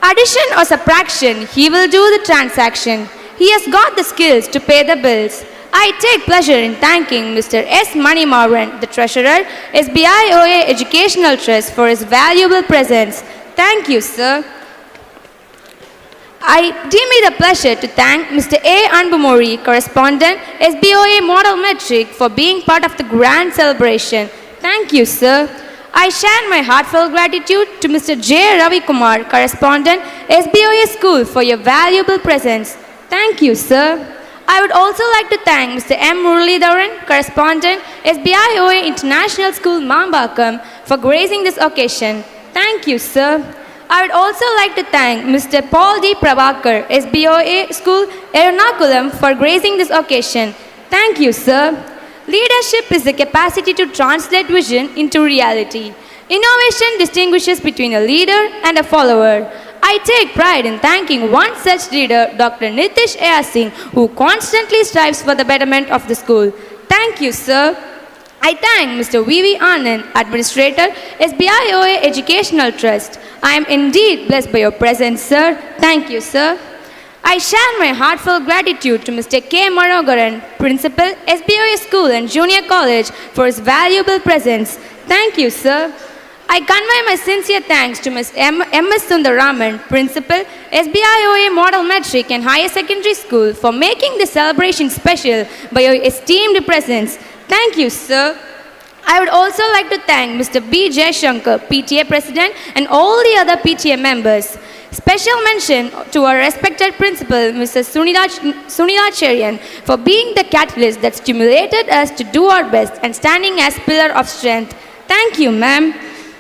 Addition or subtraction, he will do the transaction. He has got the skills to pay the bills. I take pleasure in thanking Mr. S. Manimaran, the Treasurer, SBOA Educational Trust, for his valuable presence. Thank you, sir. I deem it a pleasure to thank Mr. A. Anbumori, Correspondent, SBOA Model Metric, for being part of the grand celebration. Thank you, sir. I share my heartfelt gratitude to Mr. J. Ravi Kumar, Correspondent, SBOA School, for your valuable presence. Thank you, sir. I would also like to thank Mr. M. Muralidharan, Correspondent, SBOA International School, Mambakam, for gracing this occasion. Thank you, sir. I would also like to thank Mr. Paul D. Prabhakar, SBOA School, Ernakulam, for gracing this occasion. Thank you, sir. Leadership is the capacity to translate vision into reality. Innovation distinguishes between a leader and a follower. I take pride in thanking one such leader, Dr. Nitish A. Singh, who constantly strives for the betterment of the school. Thank you, sir. I thank Mr. V.V. Anand, Administrator, SBOA Educational Trust. I am indeed blessed by your presence, sir. Thank you, sir. I share my heartfelt gratitude to Mr. K. Manogaran, Principal, SBOA School and Junior College, for his valuable presence. Thank you, sir. I convey my sincere thanks to Ms. M.S. Sundaraman, Principal, SBOA Model Metric and Higher Secondary School, for making this celebration special by your esteemed presence. Thank you, sir. I would also like to thank Mr. B. Jayashankar, PTA President, and all the other PTA members. Special mention to our respected principal, Mrs. Sunila Cherian, for being the catalyst that stimulated us to do our best and standing as pillar of strength. Thank you, ma'am.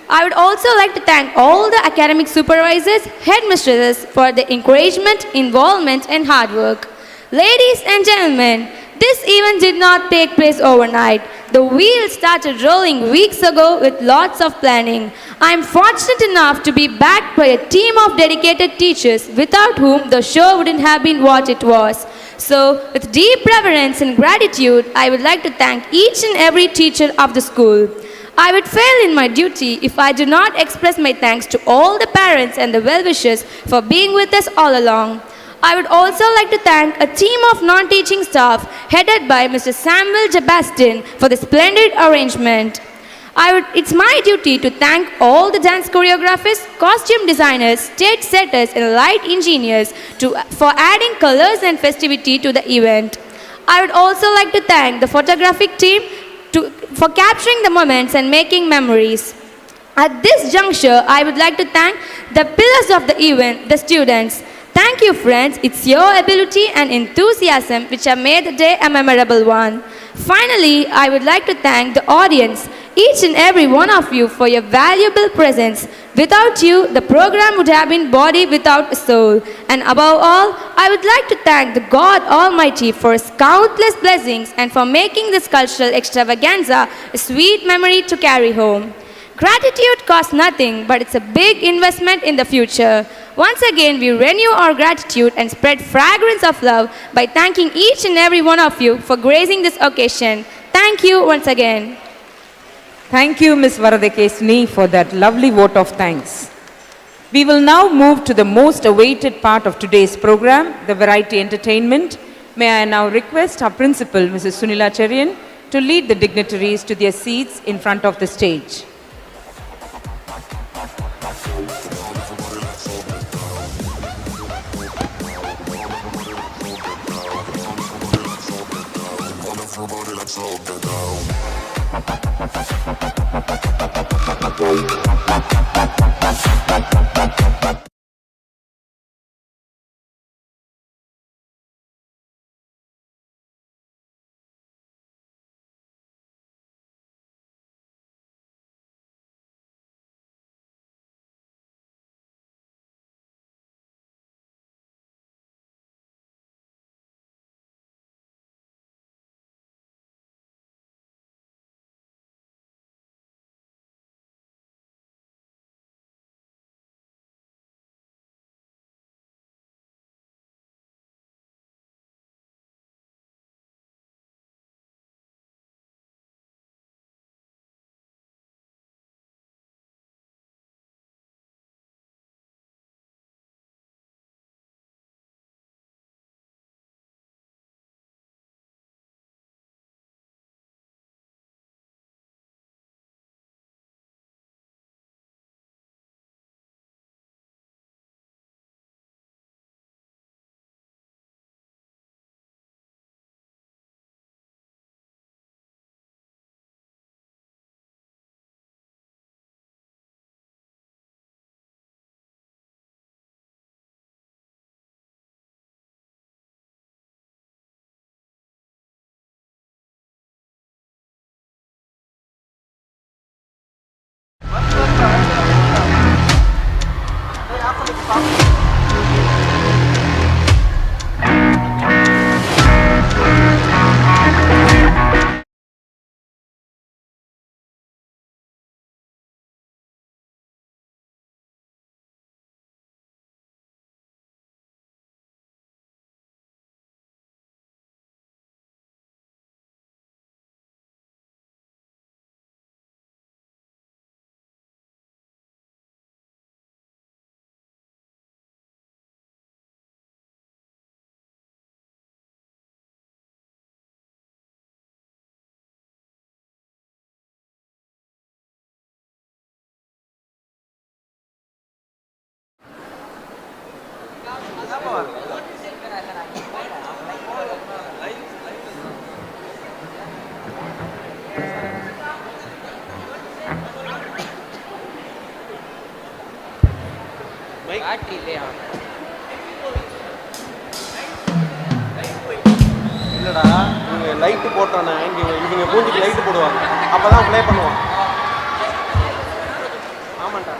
I would also like to thank all the academic supervisors, headmistresses for the encouragement, involvement, and hard work. Ladies and gentlemen, this event did not take place overnight. The wheel started rolling weeks ago with lots of planning. I am fortunate enough to be backed by a team of dedicated teachers without whom the show wouldn't have been what it was. So, with deep reverence and gratitude, I would like to thank each and every teacher of the school. I would fail in my duty if I do not express my thanks to all the parents and the well-wishers for being with us all along. I would also like to thank a team of non-teaching staff headed by Mr. Samuel Jabastin for the splendid arrangement. It's my duty to thank all the dance choreographers, costume designers, stage setters and light engineers for adding colors and festivity to the event. I would also like to thank the photographic team for capturing the moments and making memories. At this juncture, I would like to thank the pillars of the event, the students. Thank you, friends. It's your ability and enthusiasm which have made the day a memorable one. Finally, I would like to thank the audience, each and every one of you for your valuable presence. Without you, the program would have been body without a soul. And above all, I would like to thank the God Almighty for His countless blessings and for making this cultural extravaganza a sweet memory to carry home. Gratitude costs nothing, but it's a big investment in the future. Once again, we renew our gratitude and spread fragrance of love by thanking each and every one of you for gracing this occasion. Thank you once again. Thank you, Ms. Varadekesni, for that lovely vote of thanks. We will now move to the most awaited part of today's program, the variety entertainment. May I now request our principal, Mrs. Sunila Cherian, to lead the dignitaries to their seats in front of the stage. Everybody, let's all get down. இல்லடா நீங்க light போட்டானே இவங்க மூஞ்சிக்கு light போடுவாங்க அப்பதான் play பண்ணுவான் ஆமாண்டா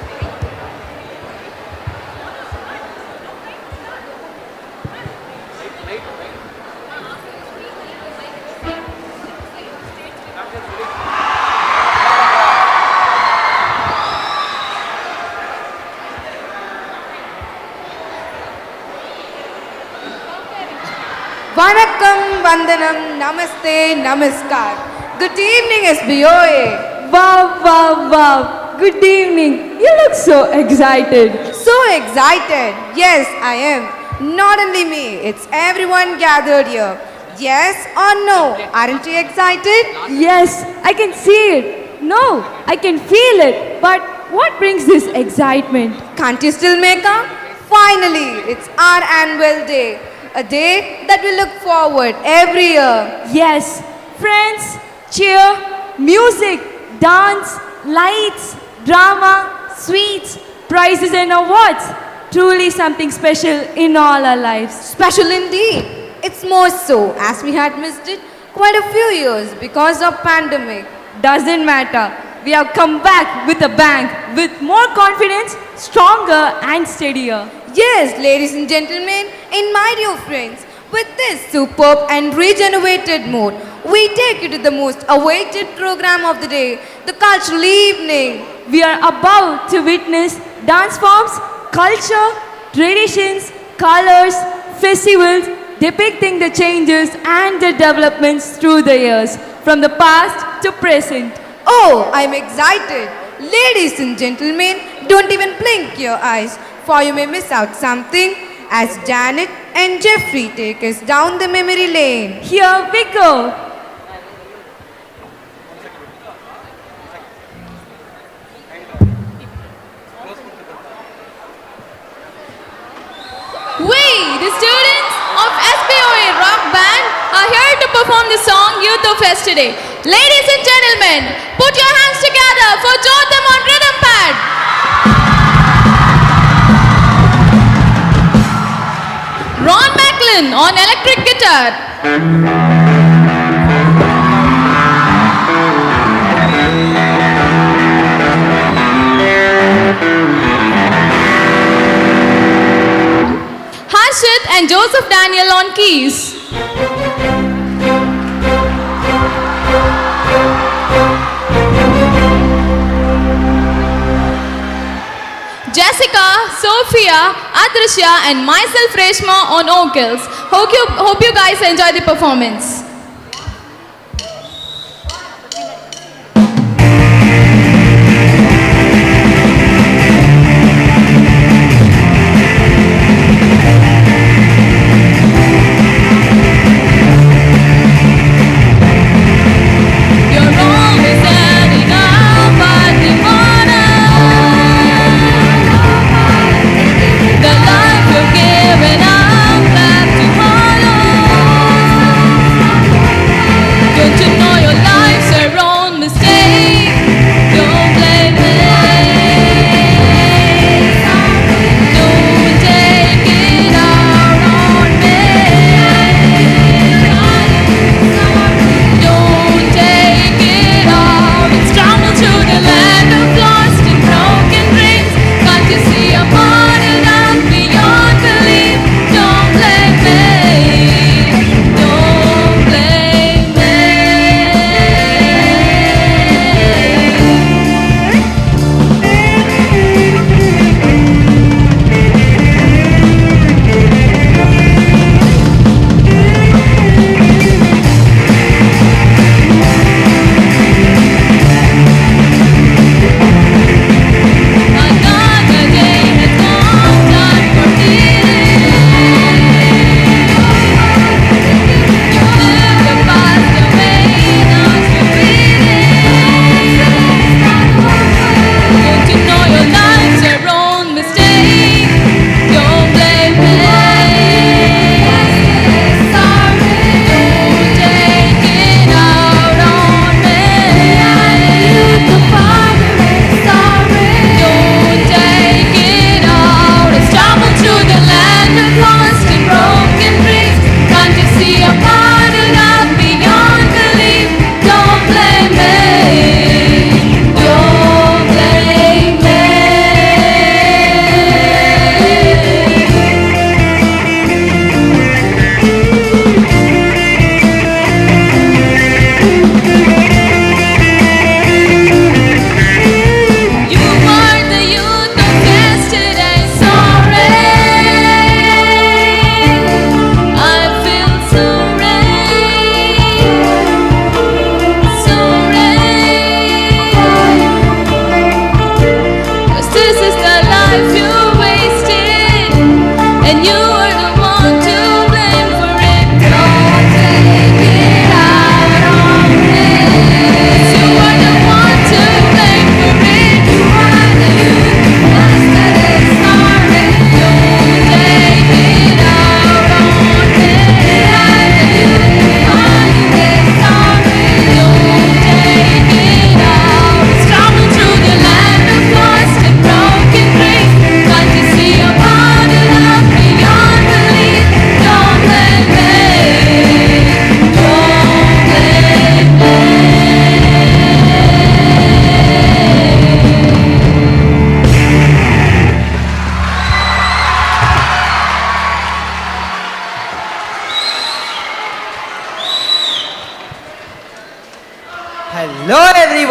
Vanakkam, Vandanam, Namaste, Namaskar. Good evening, SBOA. Wow, wow, wow. Good evening. You look so excited. So excited. Yes, I am. Not only me, it's everyone gathered here. Yes or no? Aren't you excited? Yes, I can see it. No, I can feel it. But what brings this excitement? Can't you still make up? Finally, it's our annual day. A day that we look forward every year. Yes, friends, cheer, music, dance, lights, drama, sweets, prizes and awards. Truly something special in all our lives. Special indeed. It's more so as we had missed it quite a few years because of pandemic. Doesn't matter. We have come back with a bang, with more confidence, stronger and steadier. Yes, ladies and gentlemen, and my dear friends, with this superb and regenerated mood, we take you to the most awaited program of the day, the cultural evening. We are about to witness dance forms, culture, traditions, colors, festivals depicting the changes and the developments through the years, from the past to present. Oh, I'm excited. Ladies and gentlemen, don't even blink your eyes, for you may miss out something as Janet and Jeffrey take us down the memory lane. Here we go. We, the students of SBOA Rock Band, are here to perform the song Youth of Yesterday. Ladies and gentlemen, put your hands together for Jotham on rhythm pad. Ron Macklin on electric guitar. Harshit and Joseph Daniel on keys. Jessica, Sophia, Adrisha and myself Reshma on vocals. Hope you guys enjoy the performance.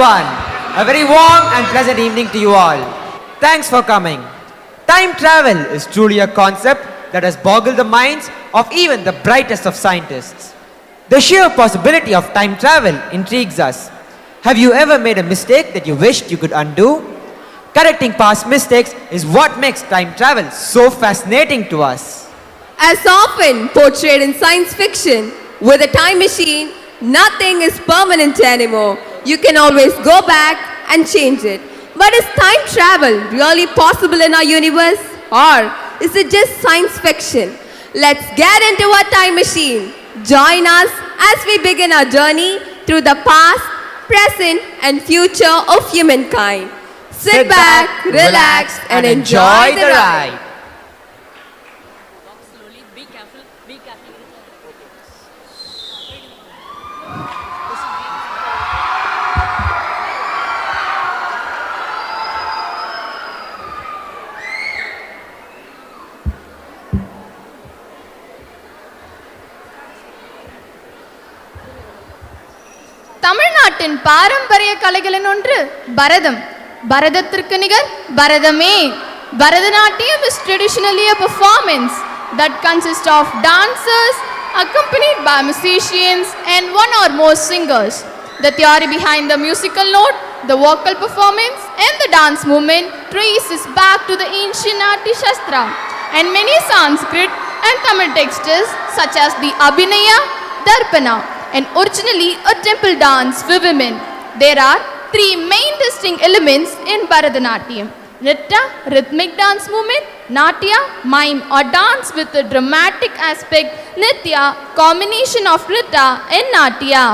everyone. A very warm and pleasant evening to you all. Thanks for coming. Time travel is truly a concept that has boggled the minds of even the brightest of scientists. The sheer possibility of time travel intrigues us. Have you ever made a mistake that you wished you could undo? Correcting past mistakes is what makes time travel so fascinating to us. As often portrayed in science fiction, with a time machine, nothing is permanent anymore. You can always go back and change it. But is time travel really possible in our universe? Or is it just science fiction? Let's get into our time machine. Join us as we begin our journey through the past, present and future of humankind. Sit back, relax and enjoy the ride. தமிழ்நாட்டின் பாரம்பரிய கலைகளின் ஒன்று பரதம். பரதத்திற்கு நிகர் பரதமே. Bharatanatyam is traditionally a performance that consists of dancers accompanied by musicians and one or more singers. The theory behind the musical note, the vocal performance and the dance movement traces back to the ancient Nati Shastra and many Sanskrit and Tamil texts such as the Abhinaya, Darpana, and originally a temple dance for women. There are three main distinct elements in Bharatanatyam: Nritta, rhythmic dance movement; Natya, mime or dance with a dramatic aspect; Nritya, combination of Nritta and Natya.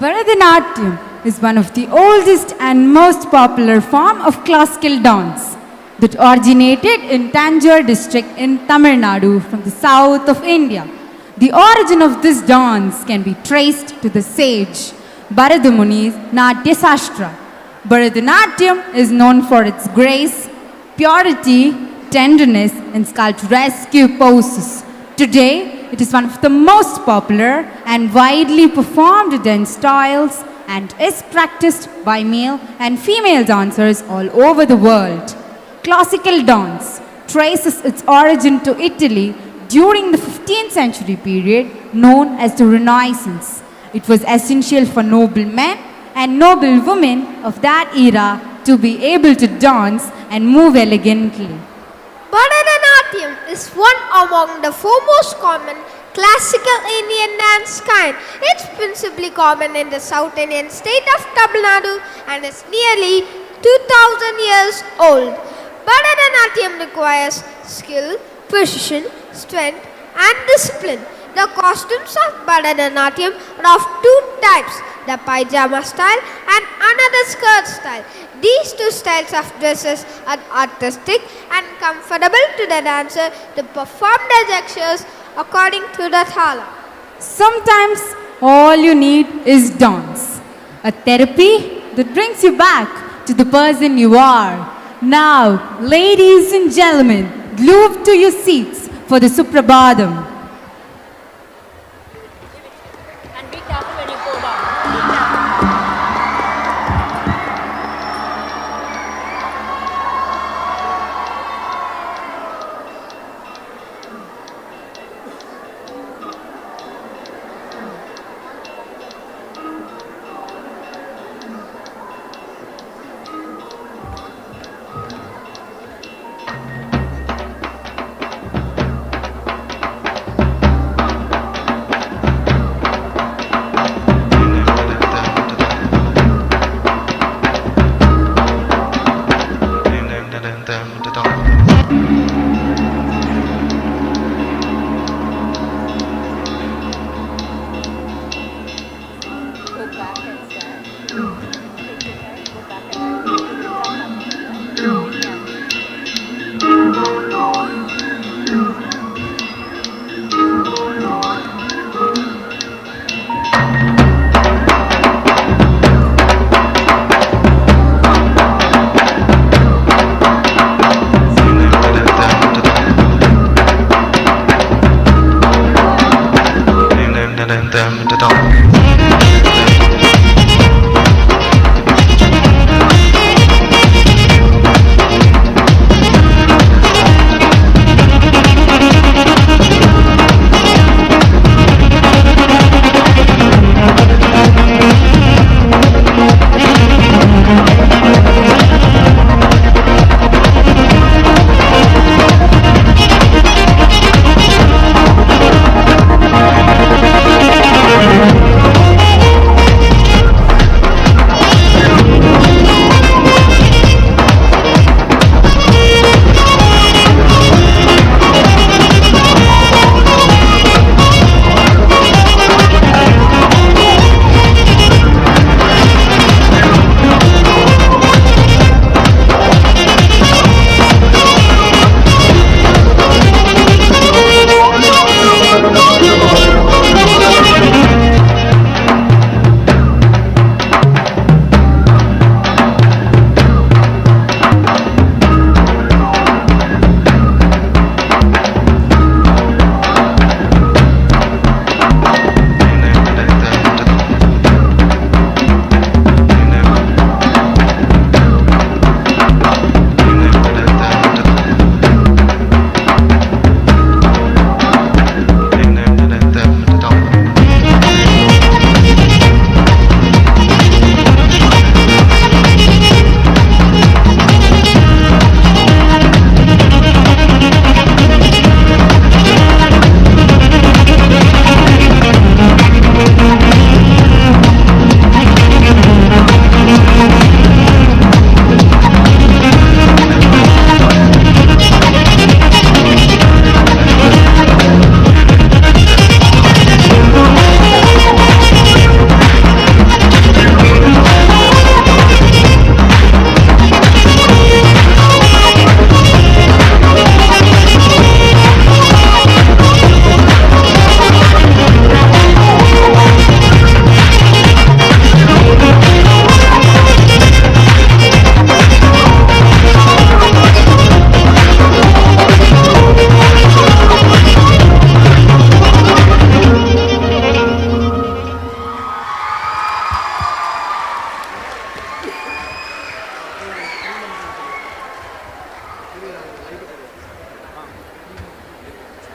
Bharatanatyam is one of the oldest and most popular form of classical dance that originated in Tanjore district in Tamil Nadu from the south of India. The origin of this dance can be traced to the sage Bharata Muni's Natya Sastra. Bharatanatyam is known for its grace, purity, tenderness and sculpturesque poses. Today, it is one of the most popular and widely performed dance styles and is practiced by male and female dancers all over the world. Classical dance traces its origin to Italy during the 15th century period known as the Renaissance. It was essential for noble men and noble women of that era to be able to dance and move elegantly. Bharatanatyam is one among the foremost common classical Indian dance kind. It's principally common in the South Indian state of Tamil Nadu and is nearly 2000 years old. Bharatanatyam requires skill, precision, strength and discipline. The costumes of Bharatanatyam are of two types, the pajama style and another skirt style. These two styles of dresses are artistic and comfortable to the dancer to perform the gestures according to the thala. Sometimes all you need is dance, a therapy that brings you back to the person you are. Now, ladies and gentlemen, glued to your seats for the Suprabhadam.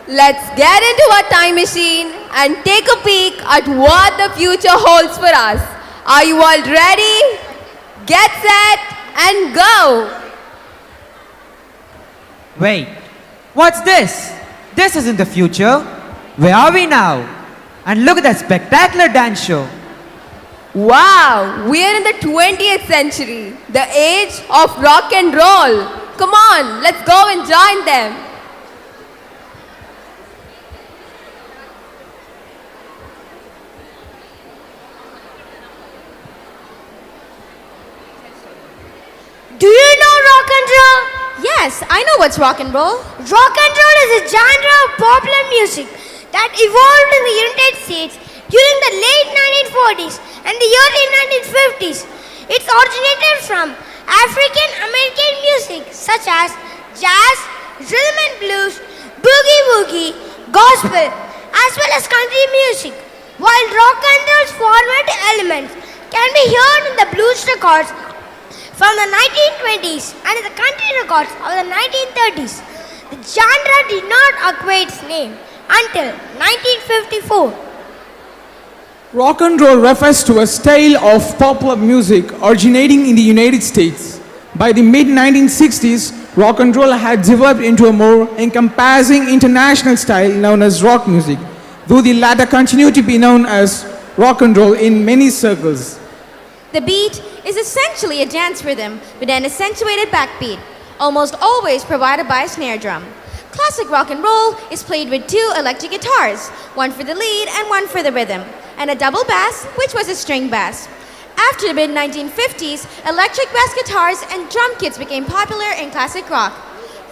Let's get into our time machine and take a peek at what the future holds for us. Are you all ready? Get set and go! Wait, what's this? This isn't the future. Where are we now? And look at that spectacular dance show. Wow, we're in the 20th century, the age of rock and roll. Come on, let's go and join them. Do you know rock and roll? Yes, I know what's rock and roll. Rock and roll is a genre of popular music that evolved in the United States during the late 1940s and the early 1950s. It originated from African American music such as jazz, rhythm and blues, boogie woogie, gospel, as well as country music. While rock and roll's formative elements can be heard in the blues records from the 1920s and in the country records of the 1930s, the genre did not acquire its name until 1954. Rock and roll refers to a style of popular music originating in the United States. By the mid-1960s, rock and roll had developed into a more encompassing international style known as rock music, though the latter continued to be known as rock and roll in many circles. The beat is essentially a dance rhythm with an accentuated backbeat, almost always provided by a snare drum. Classic rock and roll is played with two electric guitars, one for the lead and one for the rhythm, and a double bass, which was a string bass. After the mid-1950s, electric bass guitars and drum kits became popular in classic rock.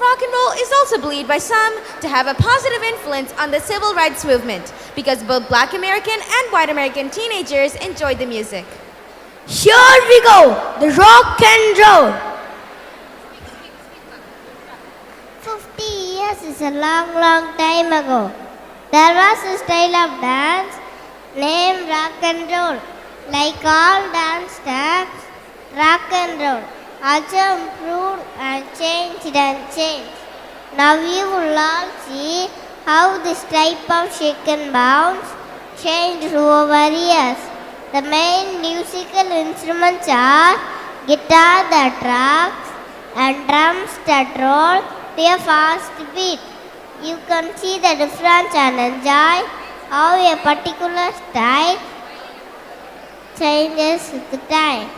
Rock and roll is also believed by some to have a positive influence on the civil rights movement because both Black American and white American teenagers enjoyed the music. Here we go, the rock and roll. 50 years is a long, long time ago. There was a style of dance named rock and roll. Like all dance steps, rock and roll also improved and changed and changed. Now you will all see how this type of shake and bounce changed over years. The main musical instruments are guitar that rocks and drums that roll to a fast beat. You can see the difference and enjoy how a particular style changes with the time.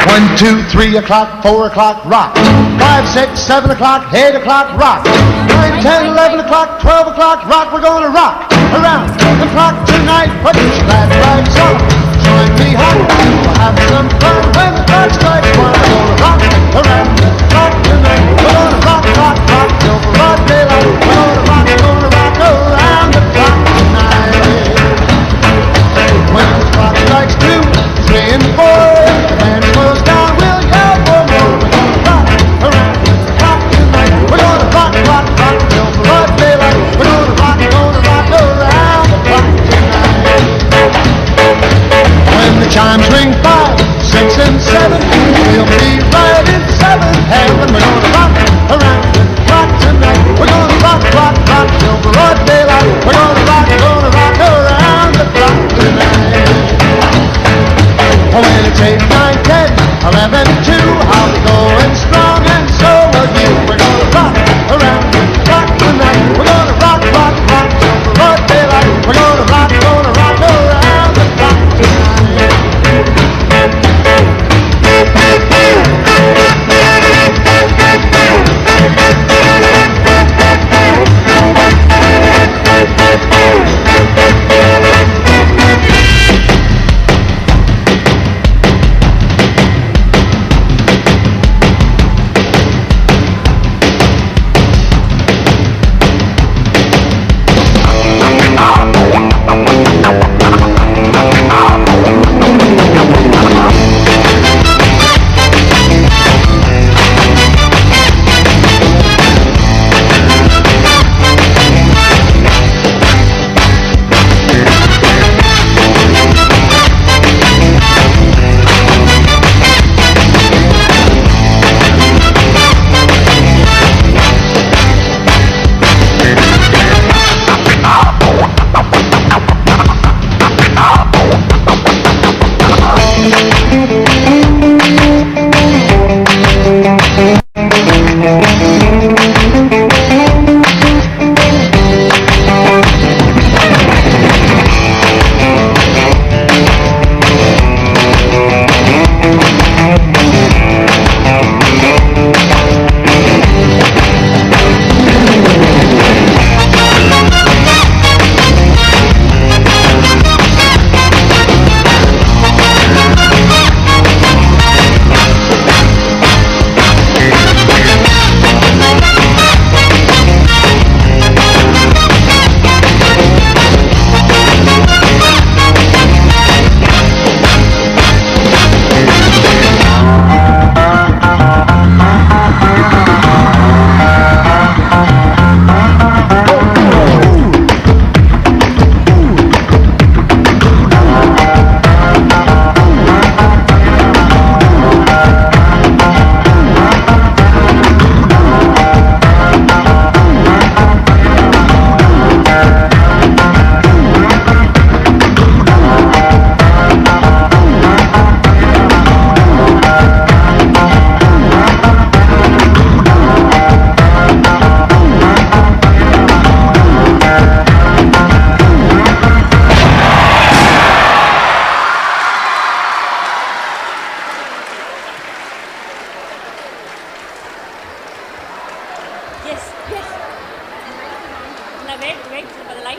One, 2, 3 o'clock, 4 o'clock, rock. 5, 6, 7 o'clock, 8 o'clock, rock. 9, 10, 11 o'clock, 12 o'clock, rock. We're gonna rock around the clock tonight. Put your glad rags on. Join me, honey. We'll have some fun when the clock strikes 1. We're gonna rock around the clock tonight. We're gonna rock, rock, rock till broad daylight. We're gonna rock around the clock tonight. When the clock strikes 2, 3 and 4, the band slows down, we'll yell for more. We're gonna rock around the clock tonight. We're gonna rock, rock, rock till broad daylight. We're gonna rock around the clock tonight. When the chimes ring 5, 6 and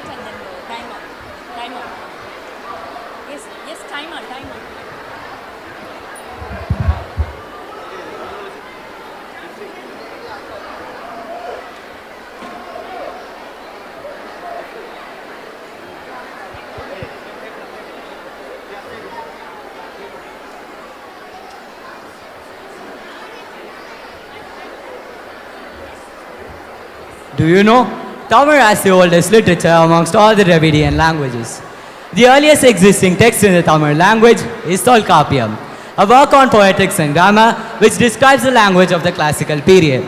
wait and then go. Time out. Time out. Yes, yes, time out, time out. Do you know? Tamil has the oldest literature amongst all the Dravidian languages. The earliest existing text in the Tamil language is Tolkappiyam, a work on poetics and grammar which describes the language of the classical period.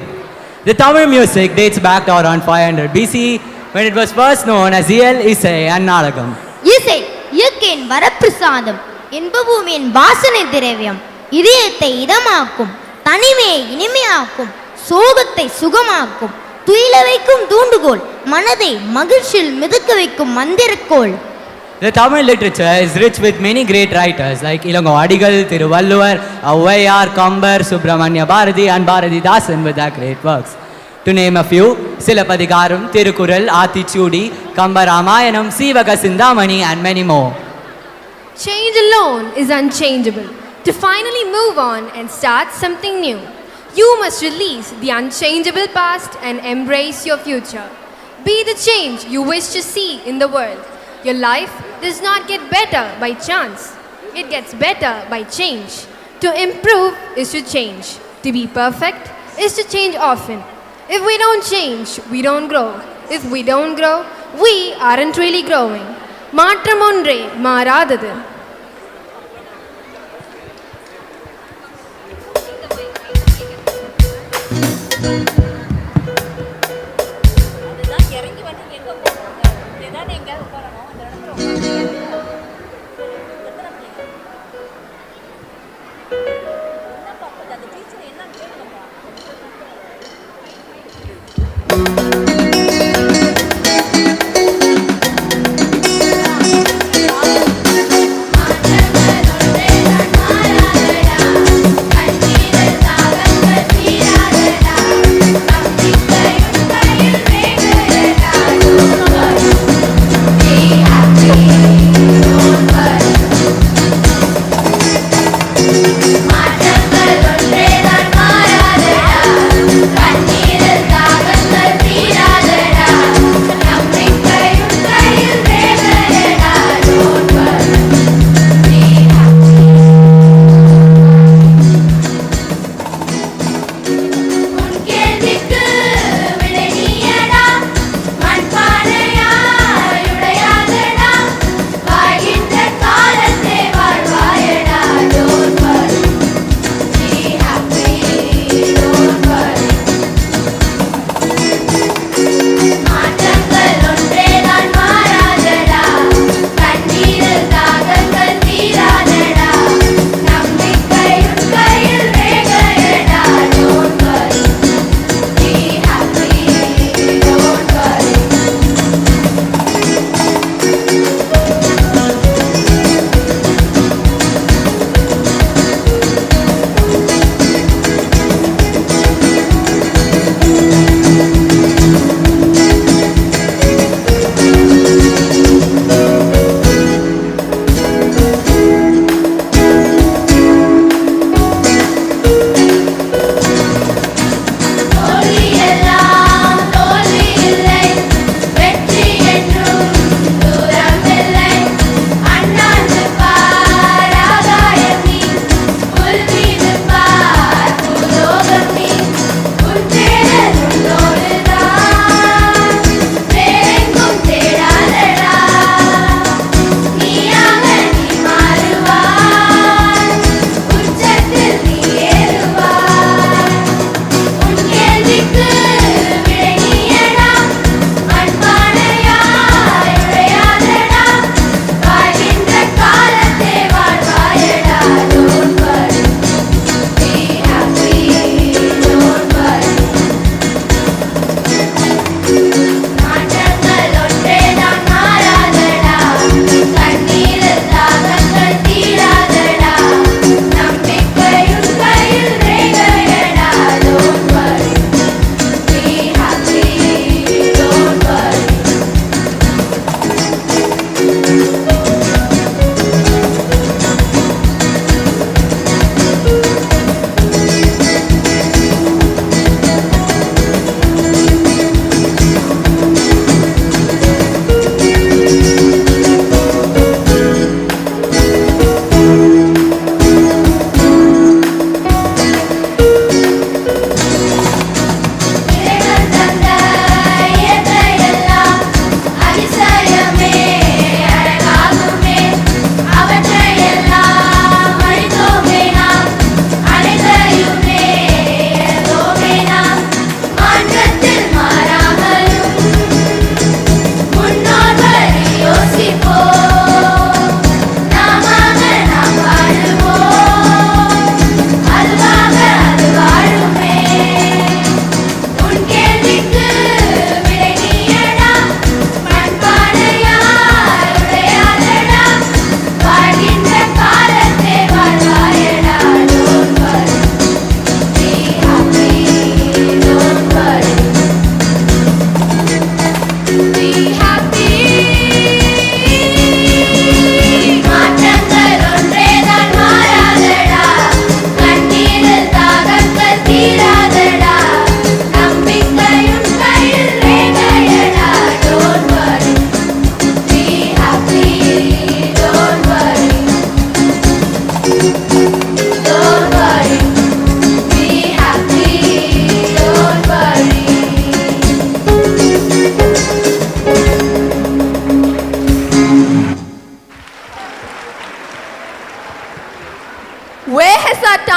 The Tamil music dates back to around 500 BCE when it was first known as Iyal, Isai and Nalagam. இசை இயற்கையின் வரப்பிரசாதம், இன்பபூமியின் வாசனை திரவியம், இதயத்தை இதமாக்கும், தனிமையை இனிமையாக்கும், சோகத்தை சுகமாக்கும், துயில வைக்கும் தூண்டுகோல், மனதை மகிழ்ச்சியில் மிதக்க வைக்கும் மந்திரக்கோள். The Tamil literature is rich with many great writers like Ilango Adigal, Thiruvalluvar, Auvayar, Kambar, Subramanya Bharati and Bharatidasan with their great works. To name a few, Silapadikaram, Tirukural, Aathithudi, Kamba Ramayanam, Sivaka Sindhamani and many more. Change alone is unchangeable. To finally move on and start something new, you must release the unchangeable past and embrace your future. Be the change you wish to see in the world. Your life does not get better by chance. It gets better by change. To improve is to change. To be perfect is to change often. If we don't change, we don't grow. If we don't grow, we aren't really growing. Maatram ondre maaradadu.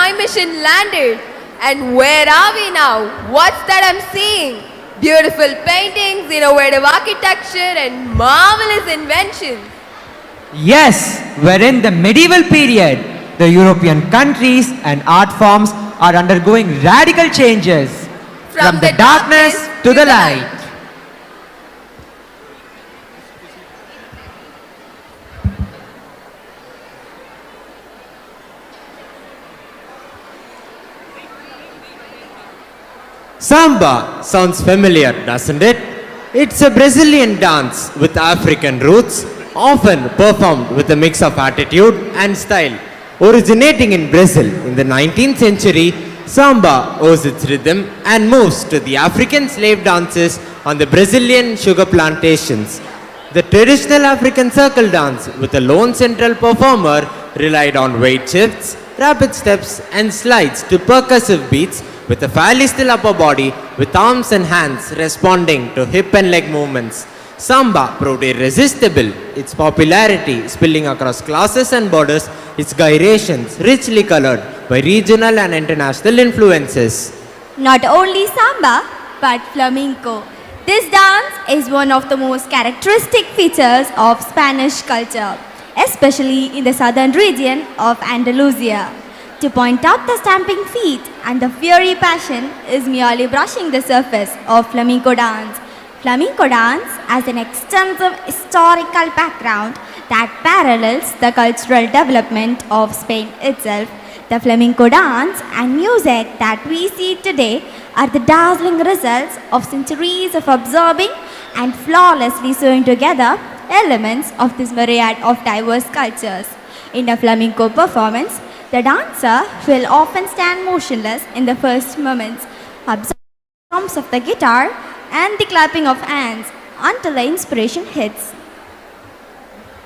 time machine landed. And where are we now? What's that I'm seeing? Beautiful paintings, innovative architecture, and marvelous inventions. Yes, we're in the medieval period. The European countries and art forms are undergoing radical changes. From the darkness to the light. Samba sounds familiar, doesn't it? It's a Brazilian dance with African roots, often performed with a mix of attitude and style. Originating in Brazil in the 19th century, Samba owes its rhythm and moves to the African slave dances on the Brazilian sugar plantations. The traditional African circle dance with a lone central performer relied on weight shifts, rapid steps and slides to percussive beats with a fairly still upper body with arms and hands responding to hip and leg movements. Samba proved irresistible, its popularity spilling across classes and borders, its gyrations richly colored by regional and international influences. Not only samba, but flamenco. This dance is one of the most characteristic features of Spanish culture, especially in the southern region of Andalusia. To point out the stamping feet and the fiery passion is merely brushing the surface of flamenco dance. Flamenco dance has an extensive historical background that parallels the cultural development of Spain itself. The flamenco dance and music that we see today are the dazzling results of centuries of observing and flawlessly sewing together elements of this myriad of diverse cultures. In a flamenco performance, the dancer will often stand motionless in the first moments, observing the drums of the guitar and the clapping of hands until the inspiration hits.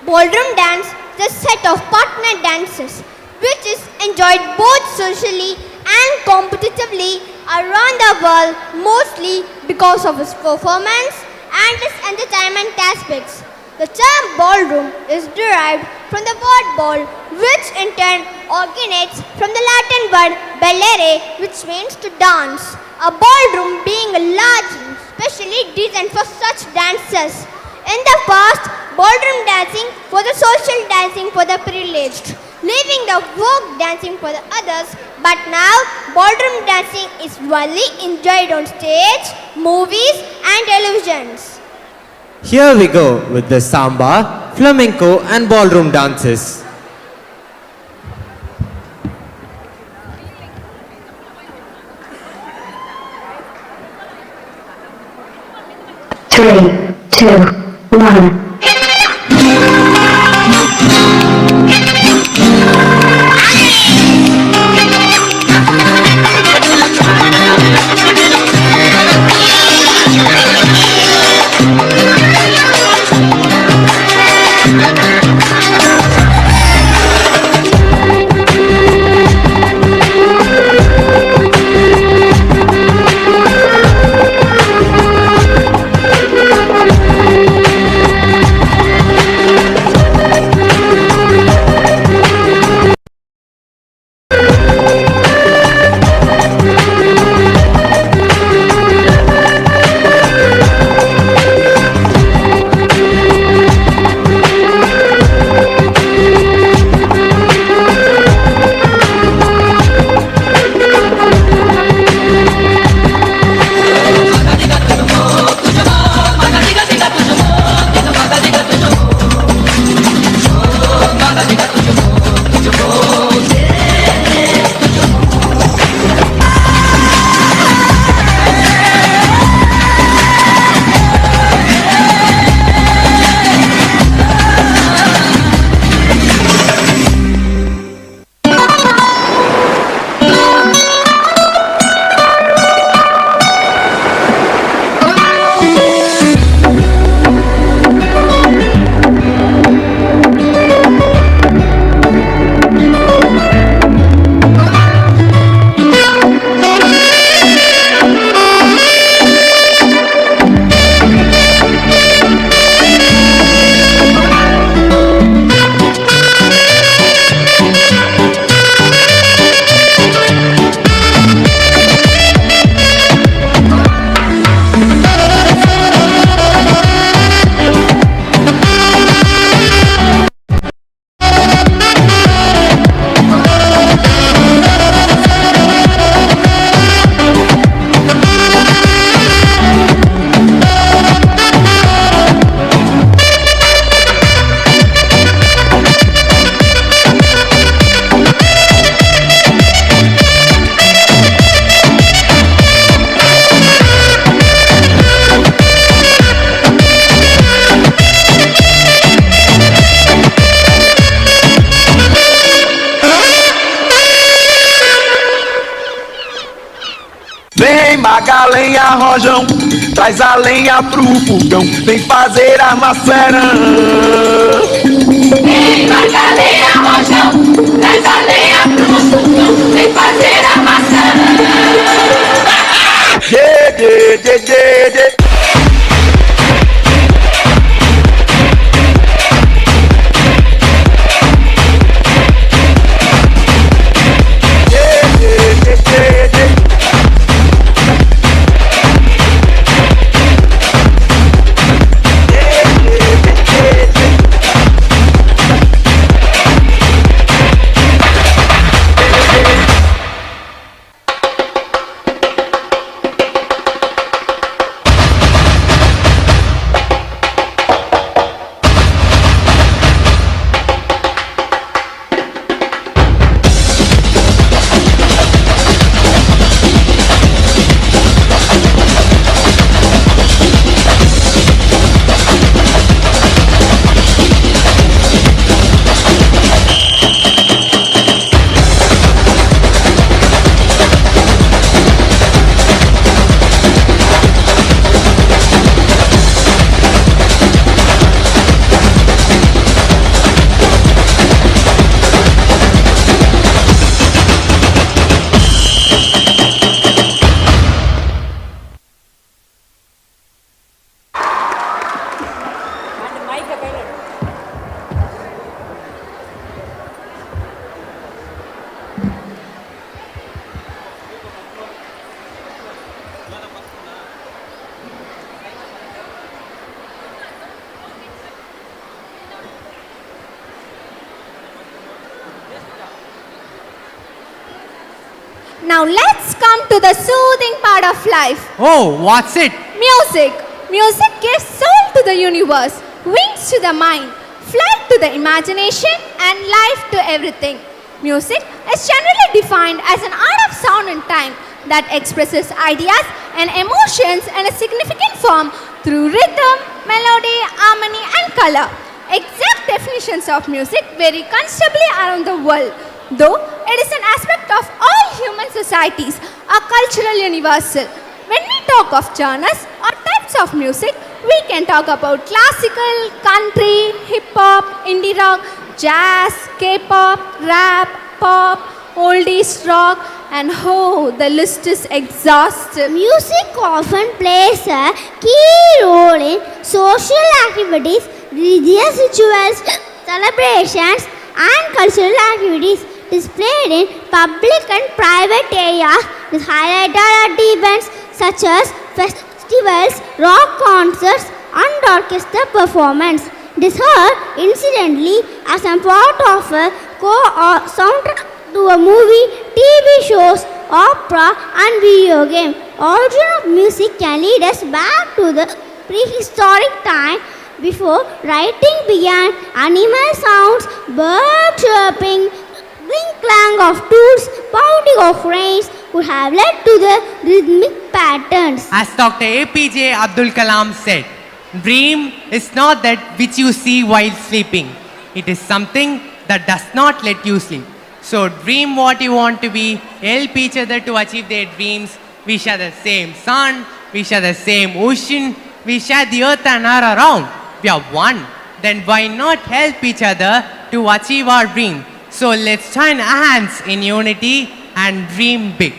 Ballroom dance is a set of partner dances which is enjoyed both socially and competitively around the world, mostly because of its performance and its entertainment aspects. The term ballroom is derived from the word ball, which in turn originates from the Latin word ballare, which means to dance. A ballroom being a large room specially designed for such dances. In the past, ballroom dancing was a social dancing for the privileged, leaving the folk dancing for the others, but now ballroom dancing is widely enjoyed on stage, movies and televisions. Here we go with the samba, flamenco and ballroom dances. Three, two, one. maga lenha, rojão, traz a lenha pro fogão, vem fazer armação. Vem maga lenha, rojão, traz a lenha pro fogão, vem fazer armação. Yeah, yeah, yeah, yeah, yeah. Now let's come to the soothing part of life. Oh, what's it? Music. Music gives soul to the universe, wings to the mind, flight to the imagination, and life to everything. Music is generally defined as an art of sound and time that expresses ideas and emotions in a significant form through rhythm, melody, harmony, and color. Exact definitions of music vary considerably around the world, though it is an aspect of all human societies, a cultural universal. When we talk of genres or types of music, we can talk about classical, country, hip-hop, indie rock, jazz, K-pop, rap, pop, oldies rock, and oh, the list is exhaustive. Music often plays a key role in social activities, religious rituals, celebrations, and cultural activities displayed in public and private areas is highlighted at events such as festivals, rock concerts, and orchestra performance. It is heard incidentally as a part of a soundtrack to a movie, TV shows, opera, and video game. Origin of music can lead us back to the prehistoric time before writing began. Animal sounds, bird chirping, clink clang of tools, pounding of rains would have led to the rhythmic patterns. As Dr. APJ Abdul Kalam said, dream is not that which you see while sleeping. It is something that does not let you sleep. So dream what you want to be, help each other to achieve their dreams. We share the same sun, we share the same ocean, we share the earth and air around. We are one. Then why not help each other to achieve our dream? So let's join hands in unity and dream big.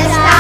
Stars.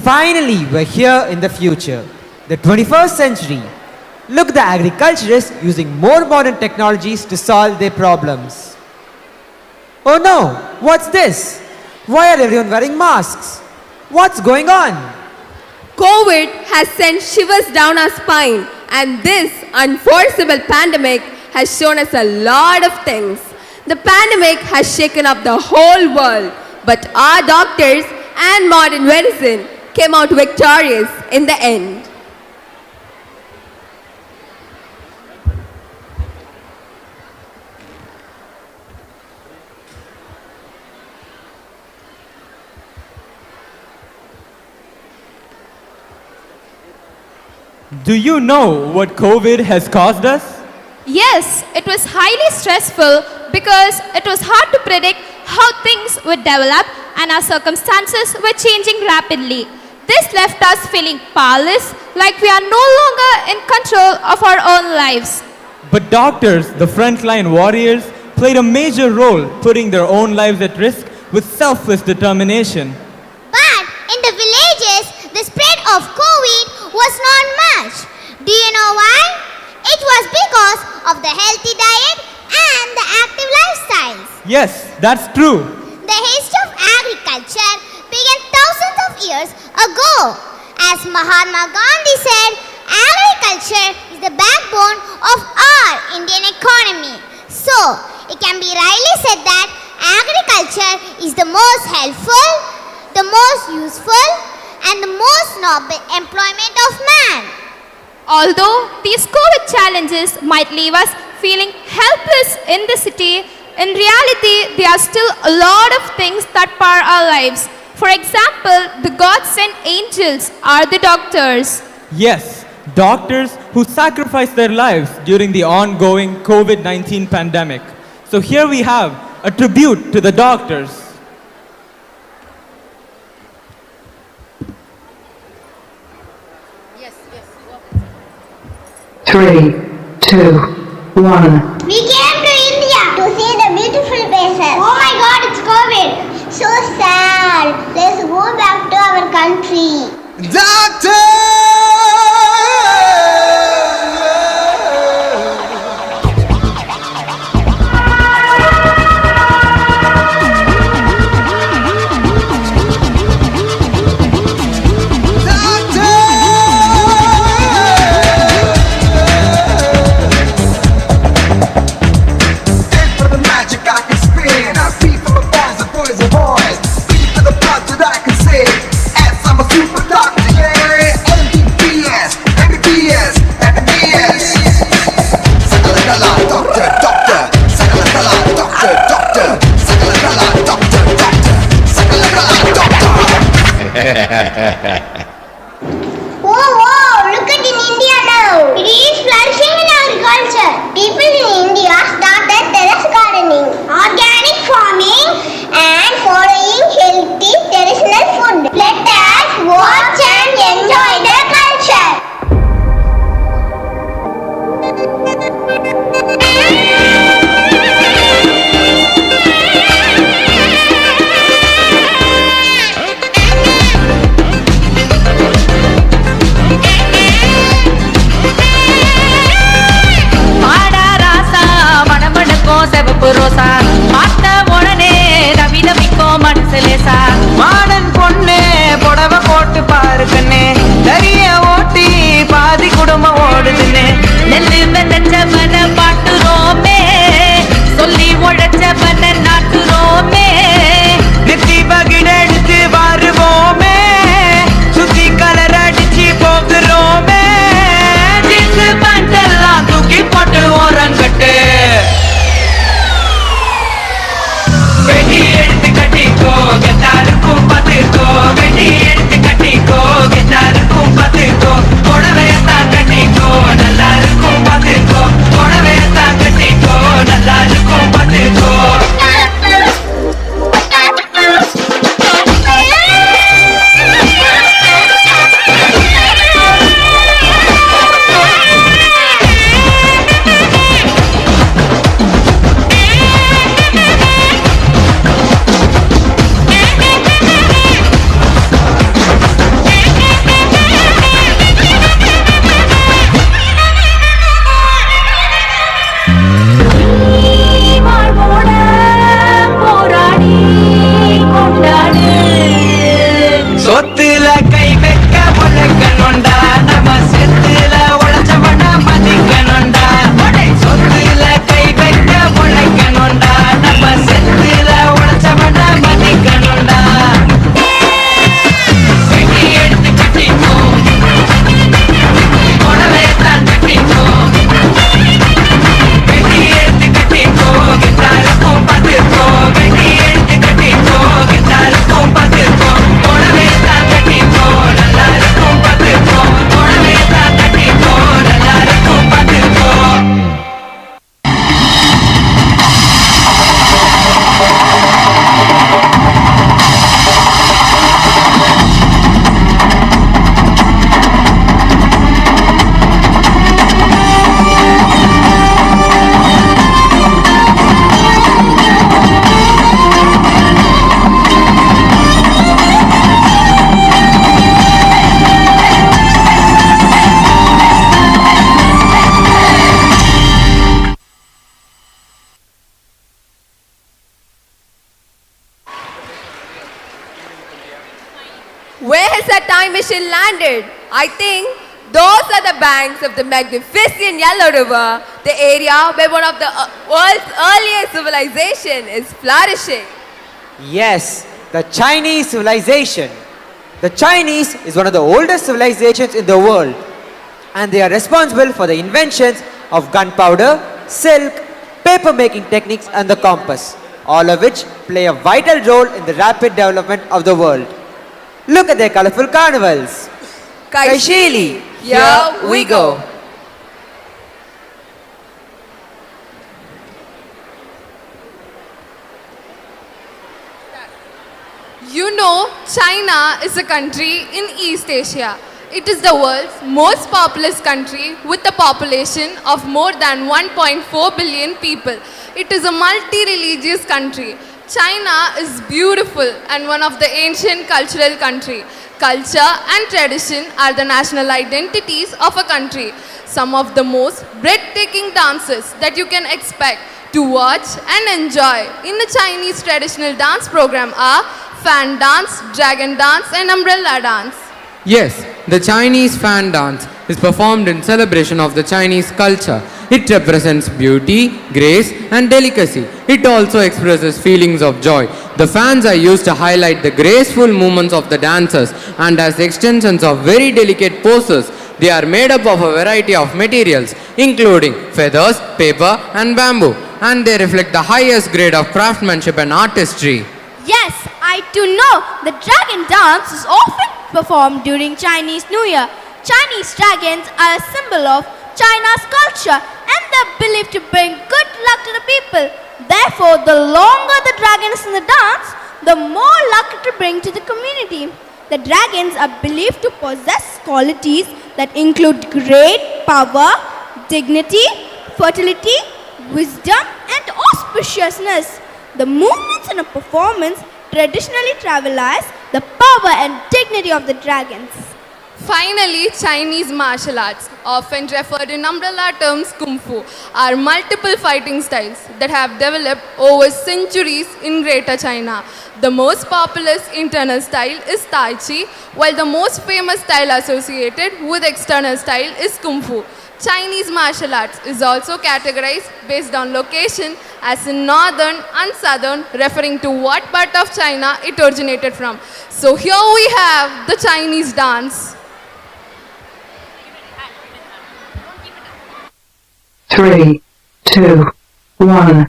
Finally, we're here in the future, the 21st century. Look, the agriculturists using more modern technologies to solve their problems. Oh no, what's this? Why are everyone wearing masks? What's going on? COVID has sent shivers down our spine, and this unforeseeable pandemic has shown us a lot of things. The pandemic has shaken up the whole world, but our doctors and modern medicine came out victorious in the end. Do you know what COVID has caused us? Yes, it was highly stressful because it was hard to predict how things would develop and our circumstances were changing rapidly. This left us feeling powerless, like we are no longer in control of our own lives. But doctors, the frontline warriors, played a major role, putting their own lives at risk with selfless determination. But in the villages, the spread of COVID was not much. Do you know why? It was because of the healthy diet and the active lifestyles. Yes, that's true. The history of agriculture began thousands of years ago. As Mahatma Gandhi said, agriculture is the backbone of our Indian economy. So, it can be rightly said that agriculture is the most helpful, the most useful, and the most noble employment of man. Although these COVID challenges might leave us feeling helpless in the city, in reality, there are still a lot of things that power our lives. For example, the God-sent angels are the doctors. Yes, doctors who sacrificed their lives during the ongoing COVID-19 pandemic. So here we have a tribute to the doctors. 3, 2, 1. We came to India to see the beautiful places. Oh my God, it's COVID. So sad. Let's go back to our country. Doctor! Whoa, look at in India now. It is flourishing in agriculture. People in India started terrace gardening, organic farming, and following healthy traditional food. Let us watch and enjoy their culture. ரோசா பார்த்த உடனே Ravi ரவிக்கோ மனசுலேசா modern பொண்ணு புடவை போட்டு பாரு கண்ணே தரிய ஓட்டி பாதி குடும்பம் ஓடுதுன்னு நெல்லு விளைச்சவன பாட்டுறோமே சொல்லி உழைச்சவன நாட்டுறோமே நெத்தி பகிட எடுத்து வாருவோமே சுத்தி கலர் அடிச்சு போக்குறோமே ஜீன்ஸ் பேண்ட் எல்லாம் தூக்கி போட்டு ஓரங்கட்டு வெடி எடுத்து கட்டிக்கோ எல்லாருக்கும் பார்த்துக்கோ வெடி எடுத்து கட்டிக்கோ எல்லாருக்கும் பார்த்துக்கோ புடவையத்தான் கட்டிக்கோ நல்லா இருக்கும் பார்த்துக்கோ Where has that time machine landed? I think those are the banks of the magnificent Yellow River, the area where one of the world's earliest civilization is flourishing. Yes, the Chinese civilization. The Chinese is one of the oldest civilizations in the world, and they are responsible for the inventions of gunpowder, silk, paper making techniques and the compass, all of which play a vital role in the rapid development of the world. Look at their colorful carnivals. Kaishili, here we go. You know, China is a country in East Asia. It is the world's most populous country with a population of more than 1.4 billion people. It is a multi-religious country. China is beautiful and one of the ancient cultural country. Culture and tradition are the national identities of a country. Some of the most breathtaking dances that you can expect to watch and enjoy in the Chinese traditional dance program are fan dance, dragon dance and umbrella dance. Yes, the Chinese fan dance is performed in celebration of the Chinese culture. It represents beauty, grace and delicacy. It also expresses feelings of joy. The fans are used to highlight the graceful movements of the dancers, and as extensions of very delicate poses. They are made up of a variety of materials including feathers, paper and bamboo, and they reflect the highest grade of craftsmanship and artistry. Yes, I too know the dragon dance is often performed during Chinese New Year. Chinese dragons are a symbol of China's culture and they're believed to bring good luck to the people. Therefore, the longer the dragon is in the dance, the more luck it will bring to the community. The dragons are believed to possess qualities that include great power, dignity, fertility, wisdom and auspiciousness. The movements in a performance traditionally travelize the power and dignity of the dragons. Finally, Chinese martial arts, often referred in umbrella terms Kung Fu, are multiple fighting styles that have developed over centuries in Greater China. The most populous internal style is Tai Chi, while the most famous style associated with external style is Kung Fu. Chinese martial arts is also categorized based on location as in northern and southern, referring to what part of China it originated from. So here we have the Chinese dance. 3, 2, 1.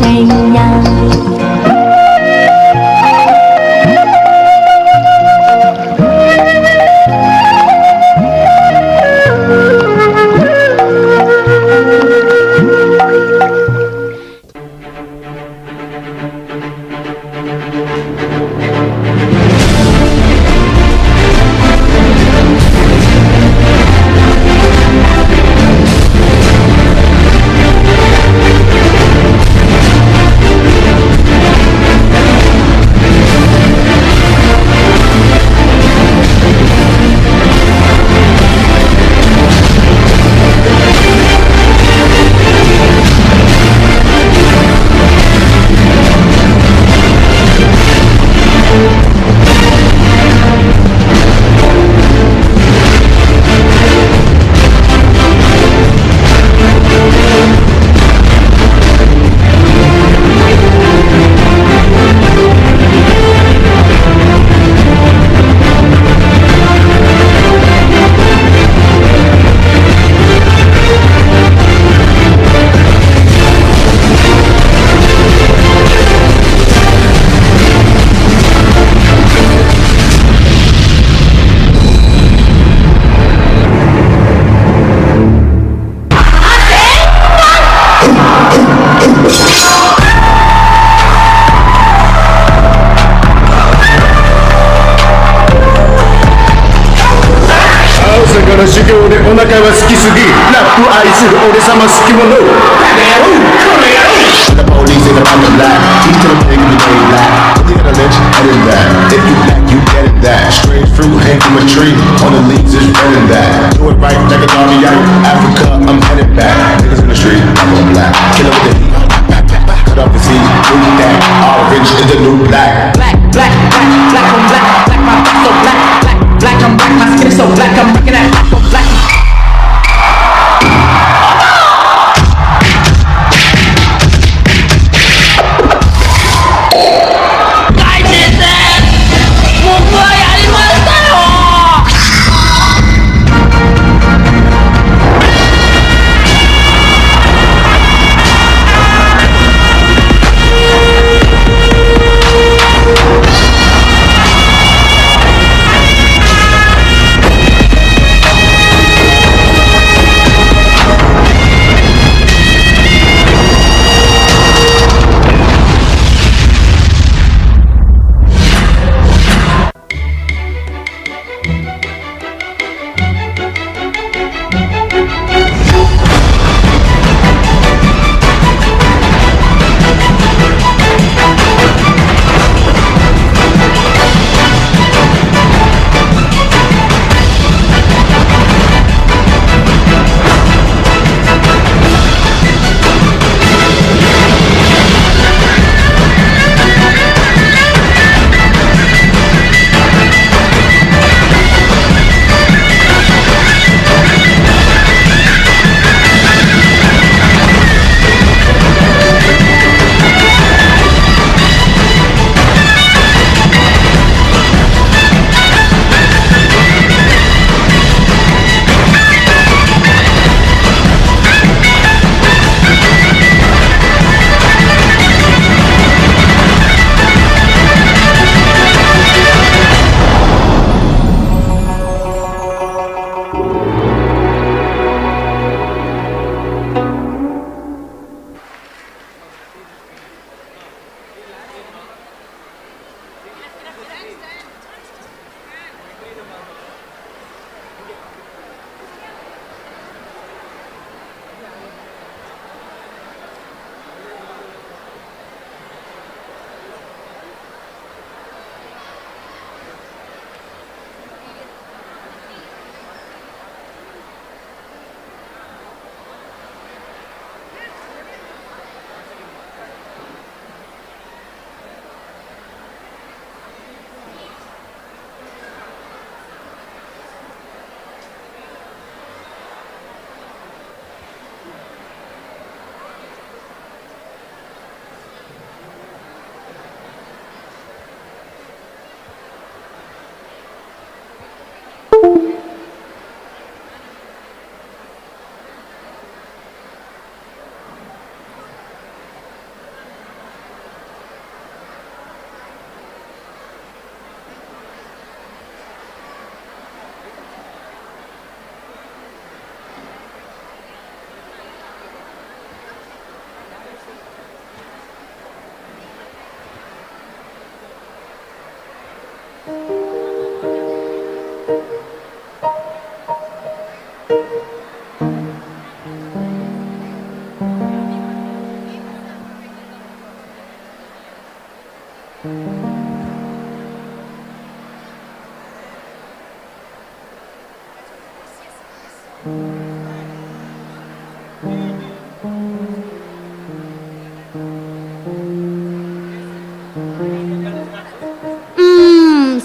Hey から修行でお腹は好きすぎラップ愛する俺様好き者バカ野郎この野郎 The police ain't about to lie Teach them niggas you ain't lie If you gotta lynch, I did that If you back, you getting that Strange fruit hang from a tree On the leaves is running that Do it right like a doggy out Africa, I'm headed back Niggas in the street, I'm on black Kill it with the heat Cut off the seeds, do that Orange is the new black Black, black, black, black on black, black, my back so black, black, black, I'm black, my skin is so black, I'm breaking that black on black.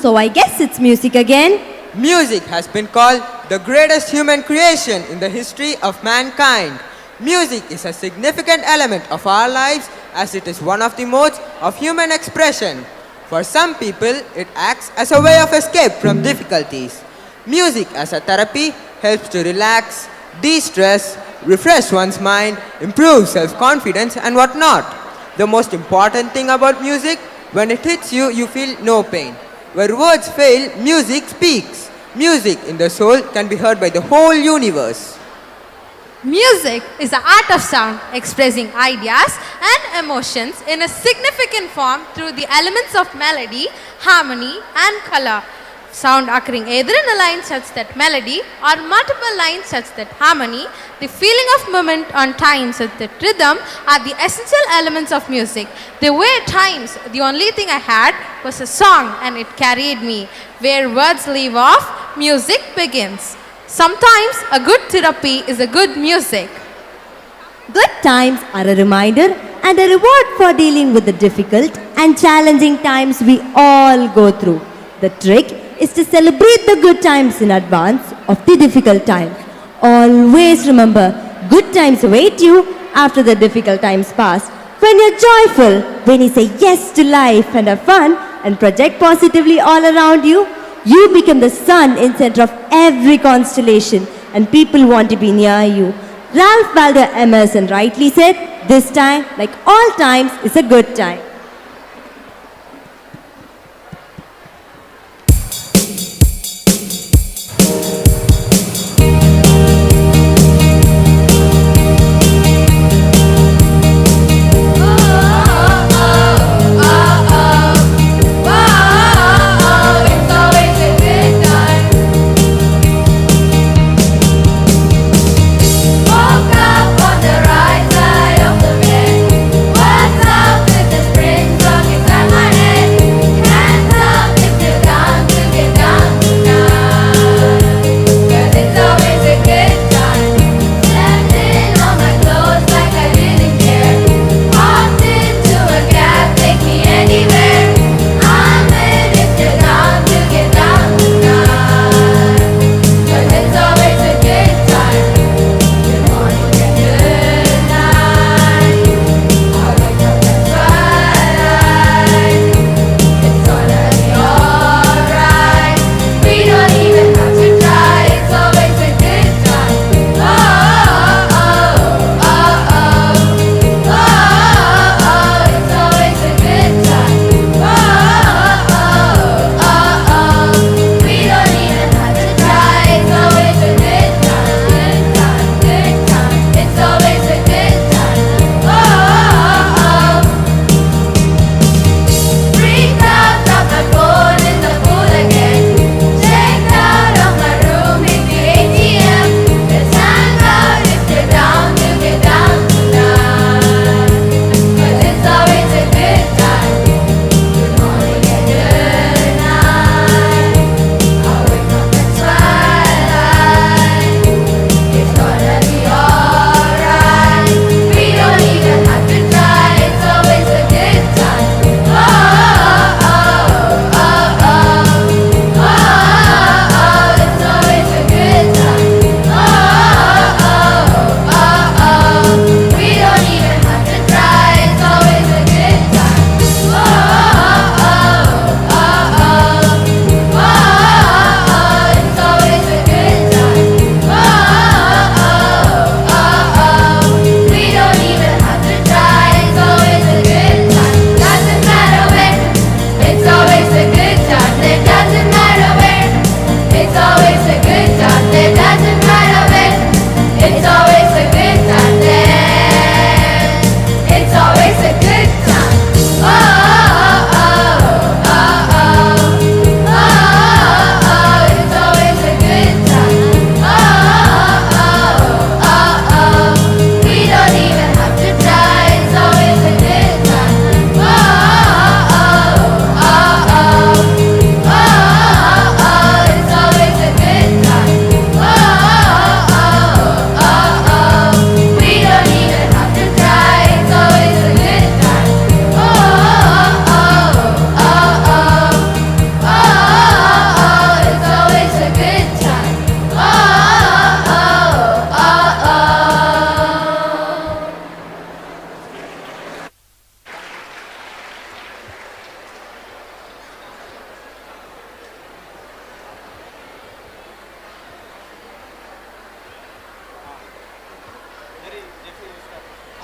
So I guess it's music again. Music has been called the greatest human creation in the history of mankind. Music is a significant element of our lives as it is one of the modes of human expression. For some people, it acts as a way of escape from difficulties. Music as a therapy helps to relax, de-stress, refresh one's mind, improve self-confidence and whatnot. The most important thing about music, when it hits you, you feel no pain. Where words fail, music speaks. Music in the soul can be heard by the whole universe. Music is the art of sound, expressing ideas and emotions in a significant form through the elements of melody, harmony and color. sound occurring either in a line such that melody or multiple lines such that harmony, the feeling of movement on time such that rhythm are the essential elements of music. There were times the only thing I had was a song and it carried me. Where words leave off, music begins. Sometimes a good therapy is a good music. Good times are a reminder and a reward for dealing with the difficult and challenging times we all go through. The trick is to celebrate the good times in advance of the difficult times. Always remember, good times await you after the difficult times pass. When you're joyful, when you say yes to life and have fun and project positively all around you, you become the sun in center of every constellation and people want to be near you. Ralph Waldo Emerson rightly said, this time, like all times, is a good time.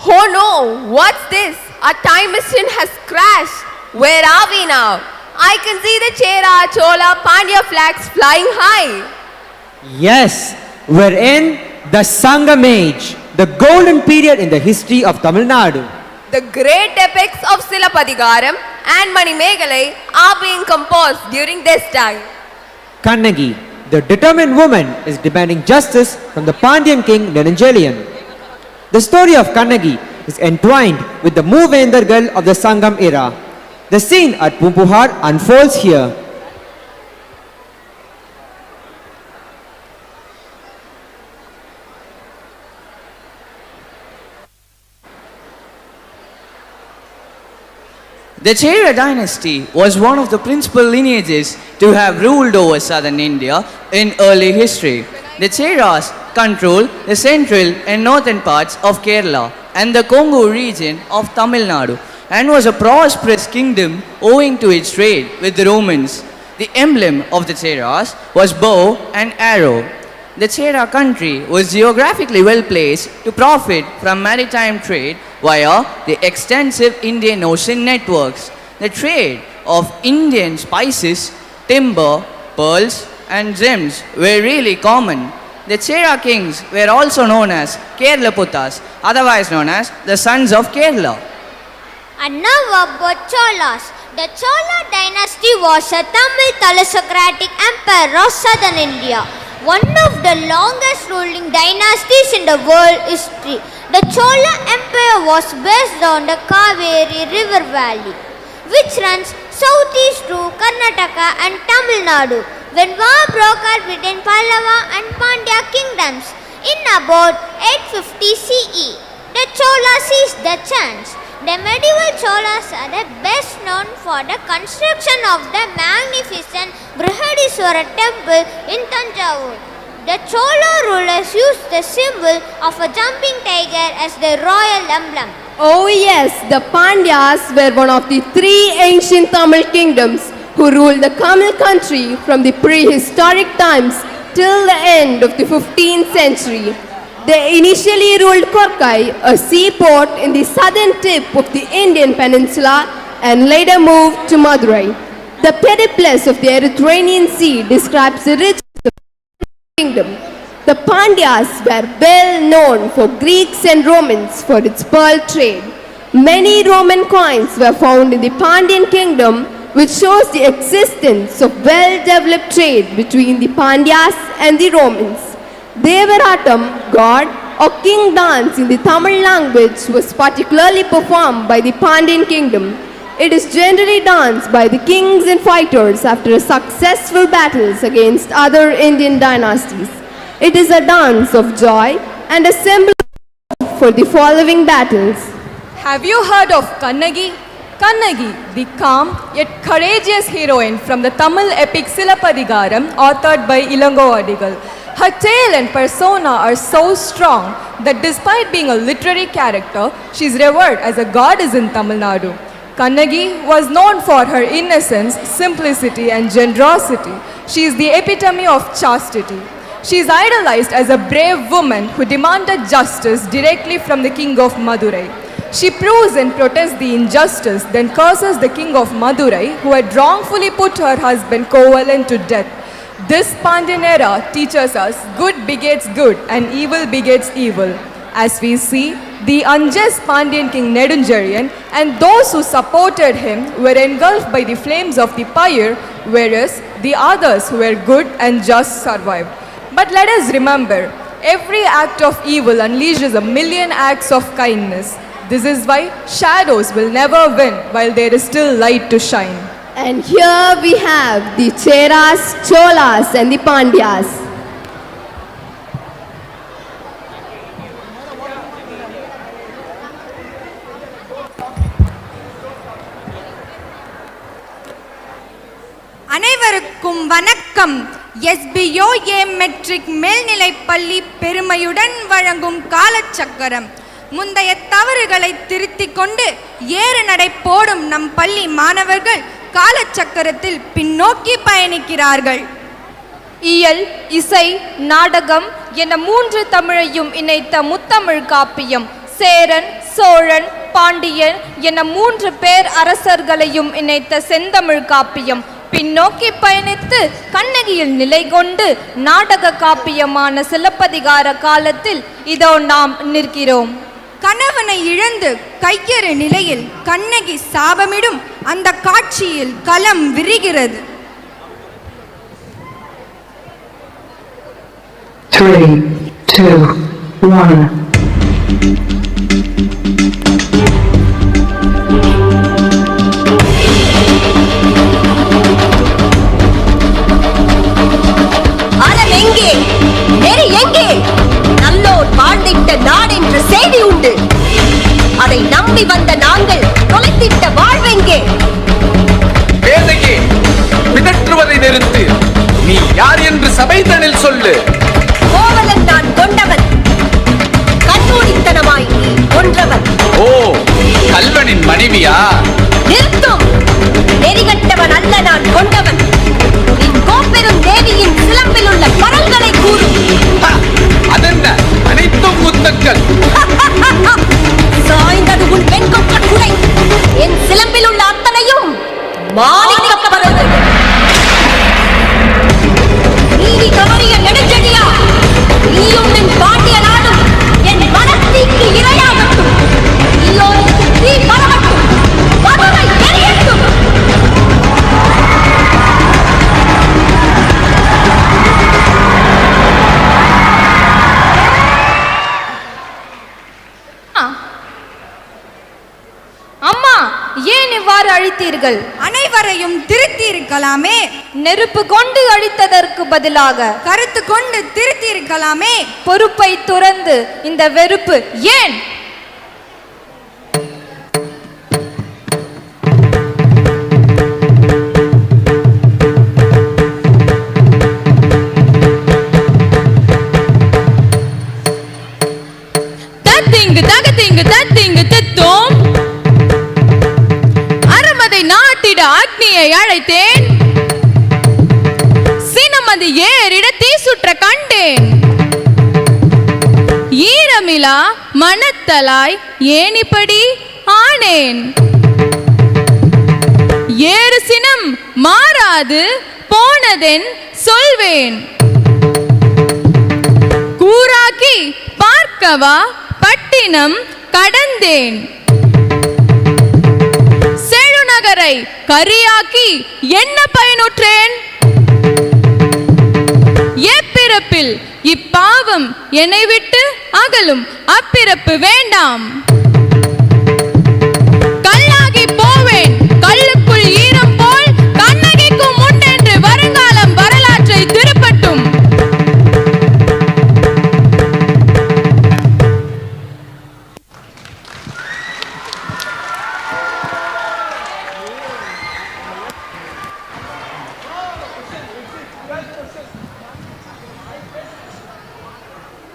Oh no, what's this? Our time machine has crashed. Where are we now? I can see the Chera, Chola, Pandya flags flying high. Yes, we're in the Sangam Age, the golden period in the history of Tamil Nadu. The great epics of Silapadigaram and Manimegalai are being composed during this time. Kannagi, the determined woman, is demanding justice from the Pandyan king Nirunjeliyan. The story of Kannagi is entwined with the Moovendargal of the Sangam era. The scene at Pumpuhar unfolds here. The Chera dynasty was one of the principal lineages to have ruled over southern India in early history. The Cheras controlled the central and northern parts of Kerala and the Congo region of Tamil Nadu and was a prosperous kingdom owing to its trade with the Romans. The emblem of the Cheras was bow and arrow. The Chera country was geographically well placed to profit from maritime trade via the extensive Indian Ocean networks. The trade of Indian spices, timber, pearls and gems were really common. The Chera kings were also known as Kerala Puttas, otherwise known as the sons of Kerala. And now about Cholas. The Chola dynasty was a Tamil Thalassocratic empire of southern India, one of the longest ruling dynasties in the world history. The Chola Empire was based on the Kaveri River Valley, which runs southeast through Karnataka and Tamil Nadu. When war broke out between Pallava and Pandya kingdoms in about 850 CE, the Cholas seized the chance. The medieval Cholas are the best known for the construction of the magnificent Brihadiswara temple in Tanjavur. The Chola rulers used the symbol of a jumping tiger as their royal emblem. Oh yes, the Pandyas were one of the three ancient Tamil kingdoms who ruled the Tamil country from the prehistoric times till the end of the 15th century. They initially ruled Korkai, a seaport in the southern tip of the Indian peninsula, and later moved to Madurai. The periplus of the Erythraean Sea describes the richness of the kingdom. The Pandyas were well known for Greeks and Romans for its pearl trade. Many Roman coins were found in the Pandyan kingdom, which shows the existence of well-developed trade between the Pandyas and the Romans. Devaratam, god or king dance in the Tamil language, was particularly performed by the Pandyan kingdom. It is generally danced by the kings and fighters after successful battles against other Indian dynasties. It is a dance of joy and a symbol for the following battles. Have you heard of Kannagi? Kannagi, the calm yet courageous heroine from the Tamil epic Silappadigaram, authored by Ilango Adigal. Her tale and persona are so strong that despite being a literary character, she is revered as a goddess in Tamil Nadu. Kannagi was known for her innocence, simplicity and generosity. She is the epitome of chastity. She is idolized as a brave woman who demanded justice directly from the king of Madurai. She proves and protests the injustice, then curses the king of Madurai who had wrongfully put her husband Kovalan to death. This Pandyan era teaches us good begets good and evil begets evil. As we see, the unjust Pandyan king Nedunjarian and those who supported him were engulfed by the flames of the pyre, whereas the others who were good and just survived. But let us remember, every act of evil unleashes a million acts of kindness. This is why shadows will never win while there is still light to shine. And here we have the Cheras, Cholas and the Pandyas. அனைவருக்கும் வணக்கம். SBOA matric மேல்நிலைப்பள்ளி பெருமையுடன் வழங்கும் காலச்சக்கரம். முந்தைய தவறுகளை திருத்திக் கொண்டு ஏறு நடை போடும் நம் பள்ளி மாணவர்கள் காலச்சக்கரத்தில் பின்னோக்கி பயணிக்கிறார்கள். இயல், இசை, நாடகம் என மூன்று தமிழையும் இணைத்த முத்தமிழ் காப்பியம். சேரன், சோழன், பாண்டியன் என மூன்று பேர் அரசர்களையும் இணைத்த செந்தமிழ் காப்பியம். பின்னோக்கி பயணித்து கண்ணகியில் நிலை கொண்டு நாடக காப்பியமான சிலப்பதிகார காலத்தில் இதோ நாம் நிற்கிறோம். கணவனை இழந்து கையறு நிலையில் கண்ணகி சாபமிடும் அந்த காட்சியில் களம் விரிகிறது. 3, 2, 1. அறம் எங்கே? நெறி எங்கே? நல்லோர் வாழ்ந்திட்ட நாடென்ற செய்தி உண்டு. அதை நம்பி வந்த நாங்கள் தொலைத்திட்ட வாழ்வெங்கே? வேதையே, பிதற்றுவதை நிறுத்து. நீ யார் என்று சபைதனில் சொல்லு. கோவலன் நான் கொண்டவன், கண்மூடித்தனமாய் நீ கொன்றவன். ஓ, கல்வனின் மனைவியா? நிறுத்தும். நெறிகட்டவன் அல்ல நான் கொண்டவன். நின் கோப்பெரும் தேவியின் சிலம்பில் உள்ள கரல்களை கூறும். அதென்ன, அனைத்தும் முத்தக்கள். சாய்ந்தது உன் வெண்கொற்ற குடை. என் சிலம்பில் உள்ள அத்தனையும் மாணிக்கப்பட்டது. நீதி தவறிய நெடுஞ்செழியா, நீயும் நின் பாண்டிய நாடும் என் மனத்தீக்கு இரையாகட்டும். நீயோருக்கு தீ பரவட்டும், மதுரை எரியட்டும். அம்மா, ஏன் இவ்வாறு அழித்தீர்கள்? அனைவரையும் திருத்தி இருக்கலாமே. நெருப்பு கொண்டு அழித்ததற்கு பதிலாக கருத்து கொண்டு திருத்தி இருக்கலாமே. பொறுப்பை துறந்து இந்த வெறுப்பு ஏன்? தத்திங்கு தகத்திங்கு தத்திங்கு தித்தோம். அறமதை நாட்டிட அக்னியை அழைத்தேன். சினமது ஏறிட தீ சுற்ற கண்டேன். ஈரமிலா மனத்தலாய் ஏனிப்படி ஆனேன். ஏறு சினம் மாறாது போனதென் சொல்வேன். கூராக்கி பார்க்கவா பட்டினம் கடந்தேன். செழுநகரை கரியாக்கி என்ன பயனுற்றேன்? எப்பிறப்பில் இப்பாவம் என்னை விட்டு அகலும், அப்பிறப்பு வேண்டாம். கல்லாகி போவேன் கல்லுக்குள் ஈரம் போல், கண்ணகிக்கும் முன்னென்று வருங்காலம் வரலாற்றை திருப்பட்டும்.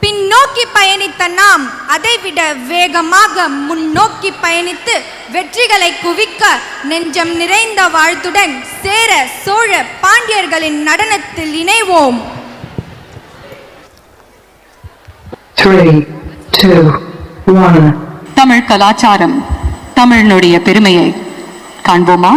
பின்னோக்கி பயணித்த நாம் அதைவிட வேகமாக முன்னோக்கி பயணித்து வெற்றிகளை குவிக்க நெஞ்சம் நிறைந்த வாழ்த்துடன் சேர சோழ பாண்டியர்களின் நடனத்தில் இணைவோம். 3, 2, 1. தமிழ் கலாச்சாரம், தமிழனுடைய பெருமையை காண்போமா?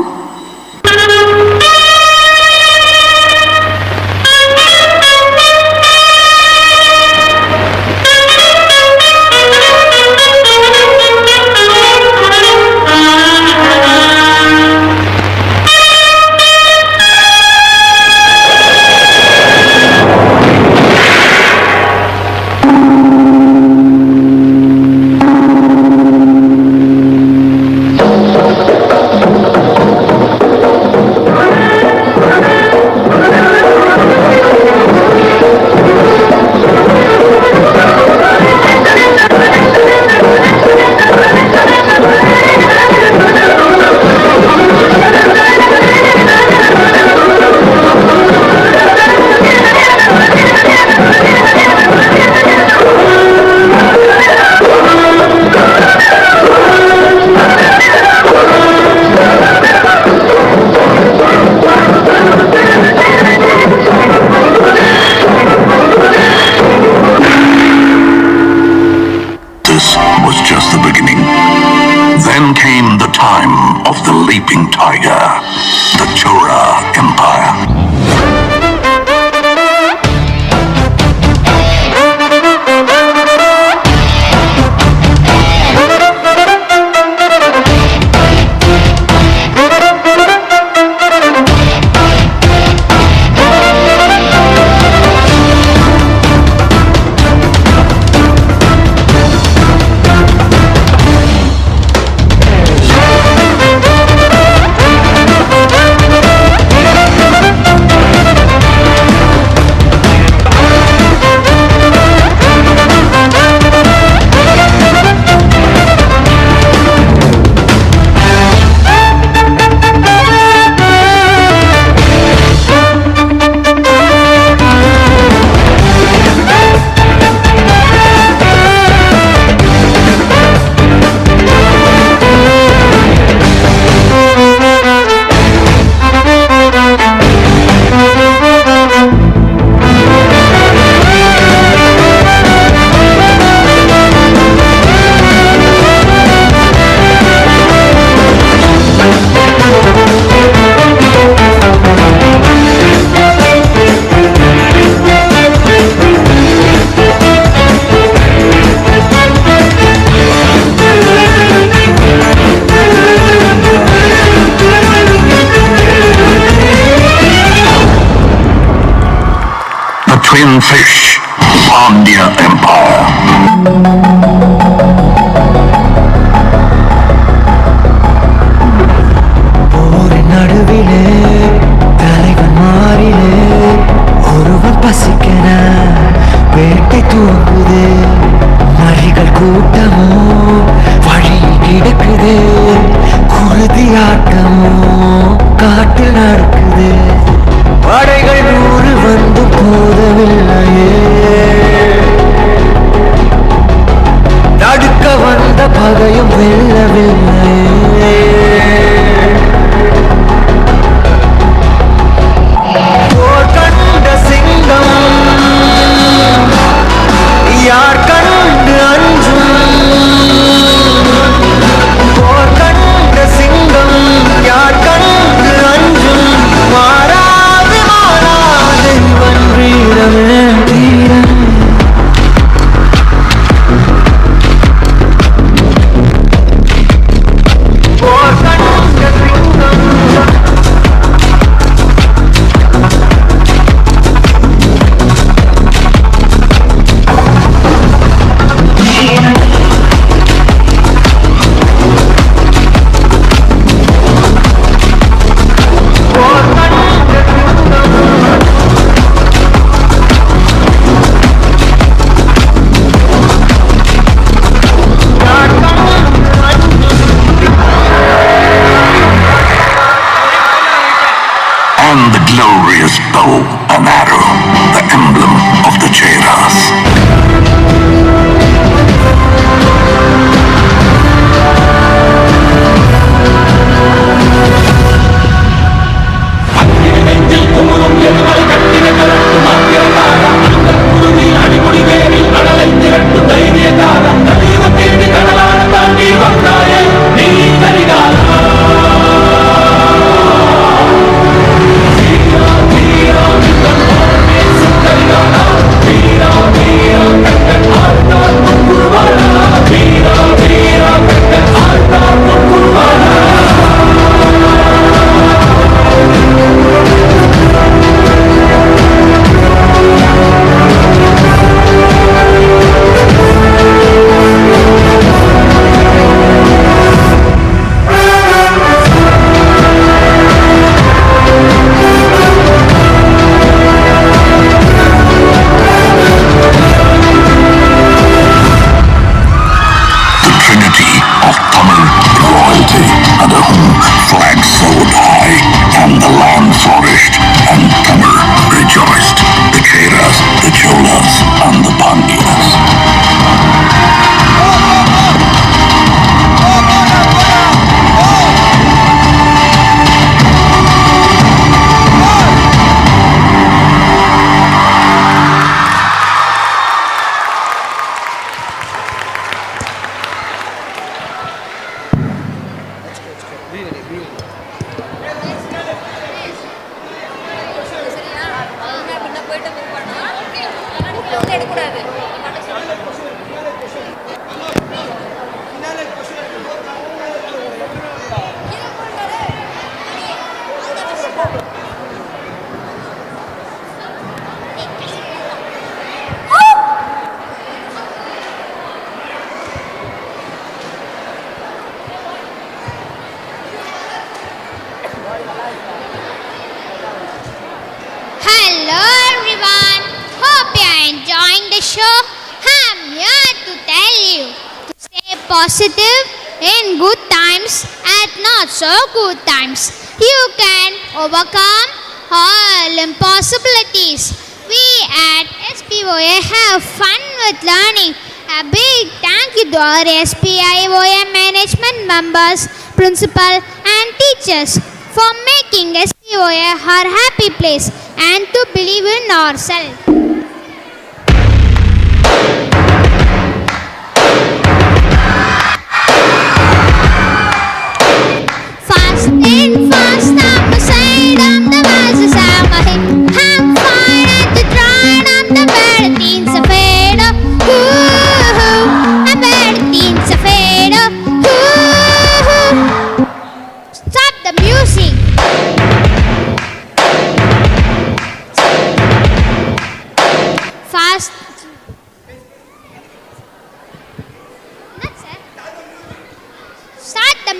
Pandya Empire. நடுவிலே தலைவன் மாறிலே ஒருவன் பசிக்கன வேட்டை தூங்குது நரிகள் கூட்டமோ வழியில் கிடக்குது குருதி ஆட்டமோ காட்டில் நடக்குது படைகள் 100 வந்து போதவில்லையே தடுக்க வந்த பகையும் வெல்லவில்லையே யார் கண்டு அஞ்சும் போர் கண்ட சிங்கம் யார் கண்டு அஞ்சும் மாறாது மாறாது இவன் வீரமே வீரன் போர் கண்ட சிங்கம் And the glorious bow and arrow, the emblem of the Cheras. Hello everyone, hope you are enjoying the show. I'm here to tell you to stay positive in good times and not so good times. You can overcome all impossibilities. We at SBOA have fun with learning. A big thank you to our SBOA management members, principal and teachers for making SBOA our happy place and to believe in ourselves. Fast and fast, I'm aside, I'm the masses, I'm a hit. I'm fine at the trying, I'm the bad teens a fade. I'm bad teens a fade. Stop the music.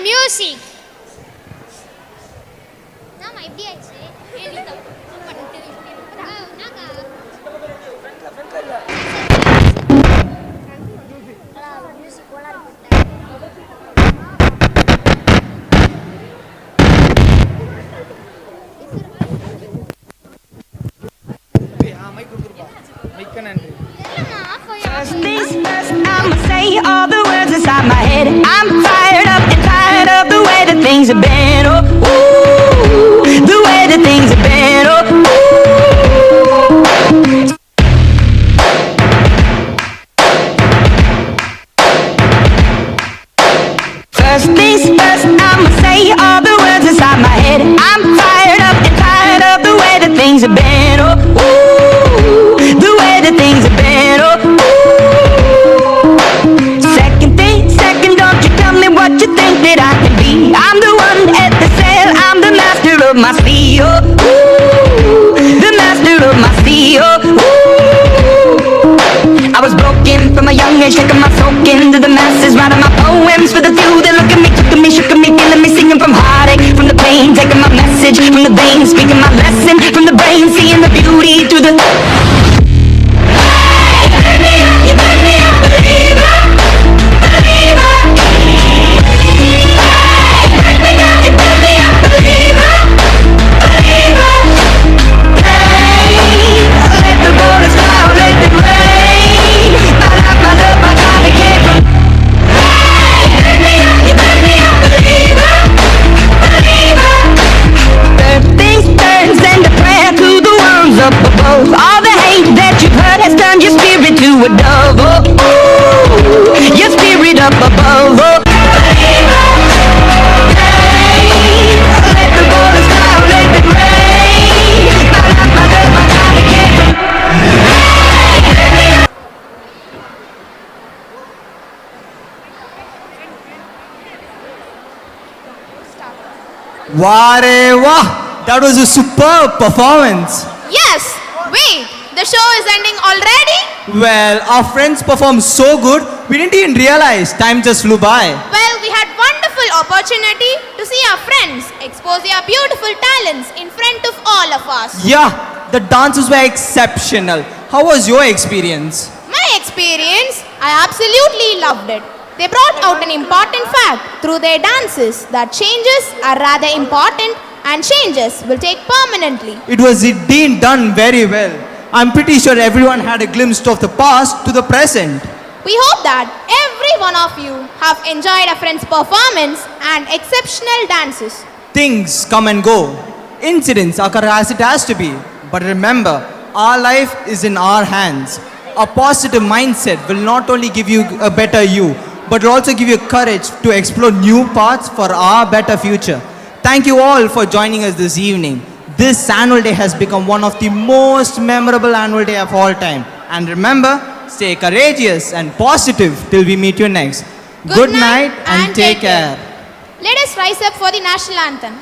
music. First things first, I'ma say all the words inside my head. I'm fired up and tired of the way that things have been. Oh, ooh, the way that things have been. Oh, ooh. First things first, I'ma say all the words inside my head. I'm fired up and tired of the way that things have been. Oh, ooh, the way that things have been. Oh, second, don't you tell me what you think that I can be. I'm the one at the sail, I'm the master of my sea. Oh, ooh, the master of my sea. Oh, ooh. I was broken from a young age, taking my soak into the masses, writing my poems for the few that look at me, took at me, shook at me, feeling me, singing from heartache, from the pain, taking my message from the veins, speaking my lesson from the brain, seeing the beauty through the. You make me a believer, believer. You make me a believer, believer. Hey, let the waters flow, let it rain. My love, my God, it came from. You make me a believer, believer. Third things turns and a prayer to the ones up above. All the hate that you've heard has turned your spirit to a dove. Oh, ooh, your spirit up above. Oh, believer. Hey, let the waters flow, let it rain. My love, my God, it came from. Wow, that was a superb performance. Yes, wait, the show is ending already? Well, our friends performed so good, we didn't even realize time just flew by. Well, we had wonderful opportunity to see our friends expose their beautiful talents in front of all of us. Yeah, the dances were exceptional. How was your experience? My experience, I absolutely loved it. They brought out an important fact through their dances that changes are rather important and changes will take permanently. It was indeed done very well. I'm pretty sure everyone had a glimpse of the past to the present. We hope that every one of you have enjoyed a friend's performance and exceptional dances. Things come and go. Incidents occur as it has to be. But remember, our life is in our hands. A positive mindset will not only give you a better you, but will also give you courage to explore new paths for our better future. Thank you all for joining us this evening. This annual day has become one of the most memorable annual day of all time. And remember, stay courageous and positive till we meet you next. Good night and take care. Let us rise up for the national anthem.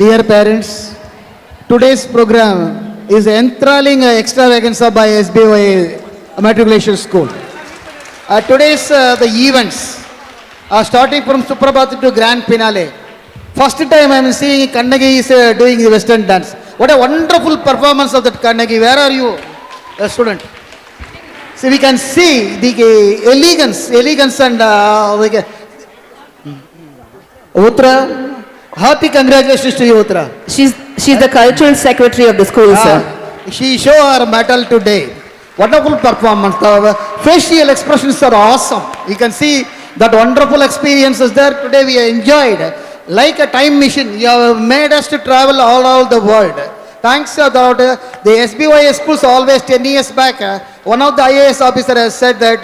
dear parents, today's program is enthralling extravaganza by SBOA Matriculation School. Today's the events are starting from Suprabhat to grand finale. First time I am seeing Kannagi is doing the Western dance. What a wonderful performance of that Kannagi. Where are you, student? So we can see the elegance and Uttara. Hearty congratulations to you, Uttara. She's the cultural secretary of the school, sir. She show her medal today. Wonderful performance. The facial expressions are awesome. You can see that wonderful experiences there today. We enjoyed like a time machine. You have made us to travel all over the world. Thanks to the SBOA schools always 10 years back. One of the IAS officer has said that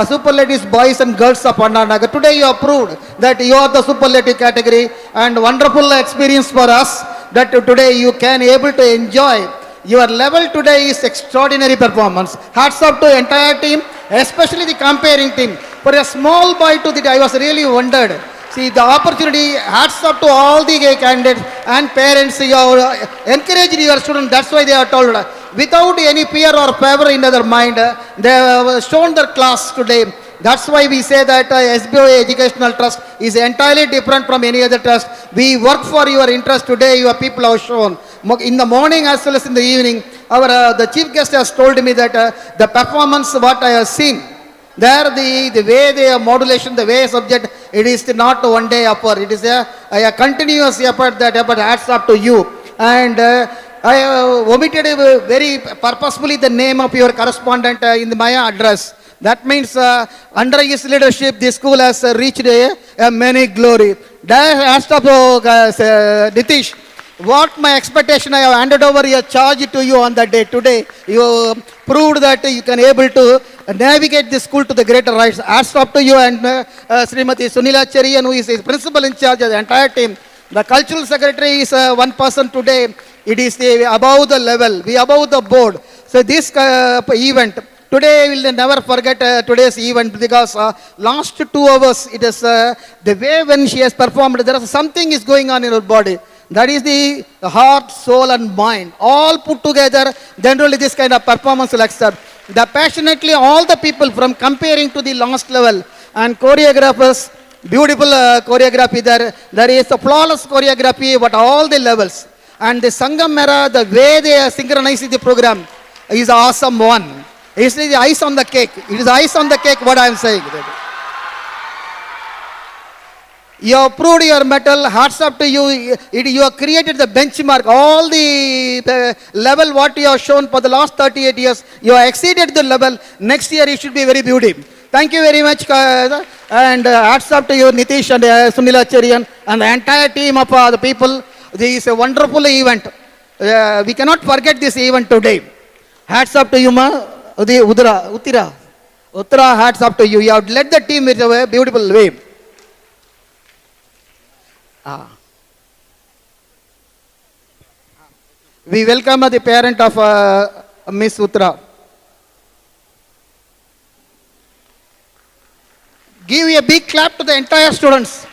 superlatives boys and girls of Anna Nagar. Today you have proved that you are the superlative category, and wonderful experience for us that today you can able to enjoy. Your level today is extraordinary performance. Hats off to entire team, especially the comparing team. For a small boy to the I was really wondered. See the opportunity, hats off to all the candidates and parents. You have encouraged your students, that's why they are told. Without any fear or favor in their mind, they have shown their class today. That's why we say that SBOA Educational Trust is entirely different from any other trust. We work for your interest today, your people have shown. In the morning as well as in the evening, the chief guest has told me that the performance what I have seen, there the way they are modulation, the way subject, it is not one day effort. It is a continuous effort. That effort adds up to you. And I omitted very purposefully the name of your correspondent in my address. That means under his leadership, the school has reached a many glory. As of Nitish, what my expectation, I have handed over a charge to you on that day. Today, you proved that you can able to navigate the school to the greater heights. As up to you and Srimati Sunila Cherian, who is his principal in charge of the entire team. The cultural secretary is one person today. It is above the level, we above the board. So this event, today we will never forget today's event because last 2 hours, it is the way when she has performed, there is something is going on in her body. That is the heart, soul and mind. All put together, then only this kind of performance will accept. The passionately, all the people from comparing to the last level and choreographers, beautiful choreography there. There is a flawless choreography at all the levels. And the Sangam Mera, the way they are synchronizing the program is awesome one. It's the ice on the cake. It is ice on the cake what I am saying. You have proved your mettle, hats up to you. You have created the benchmark. All the level what you have shown for the last 38 years, you have exceeded the level. Next year it should be very beautiful. Thank you very much. And hats up to you, Nitish and Sunila Cherian and the entire team of the people. This is a wonderful event. We cannot forget this event today. Hats up to you, ma. Uttara, hats up to you. You have led the team with a beautiful way. We welcome the parent of Miss Uttara. Give a big clap to the entire students.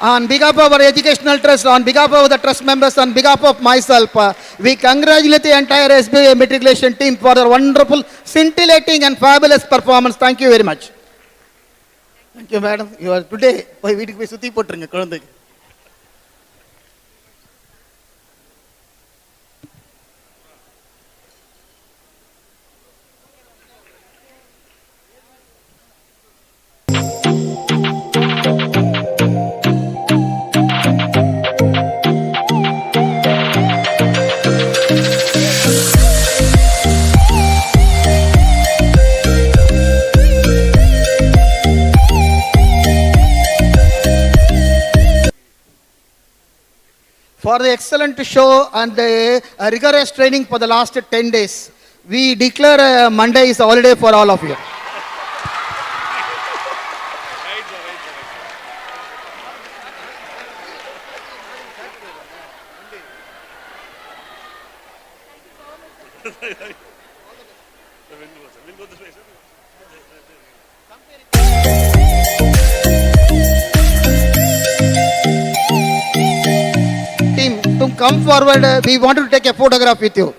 On behalf of our educational trust, on behalf of the trust members, on behalf of myself, we congratulate the entire SBA matriculation team for their wonderful, scintillating and fabulous performance. Thank you very much. Thank you, madam. You are today. For the excellent show and rigorous training for the last 10 days, we declare Monday is a holiday for all of you. come forward. We want to take a photograph with you.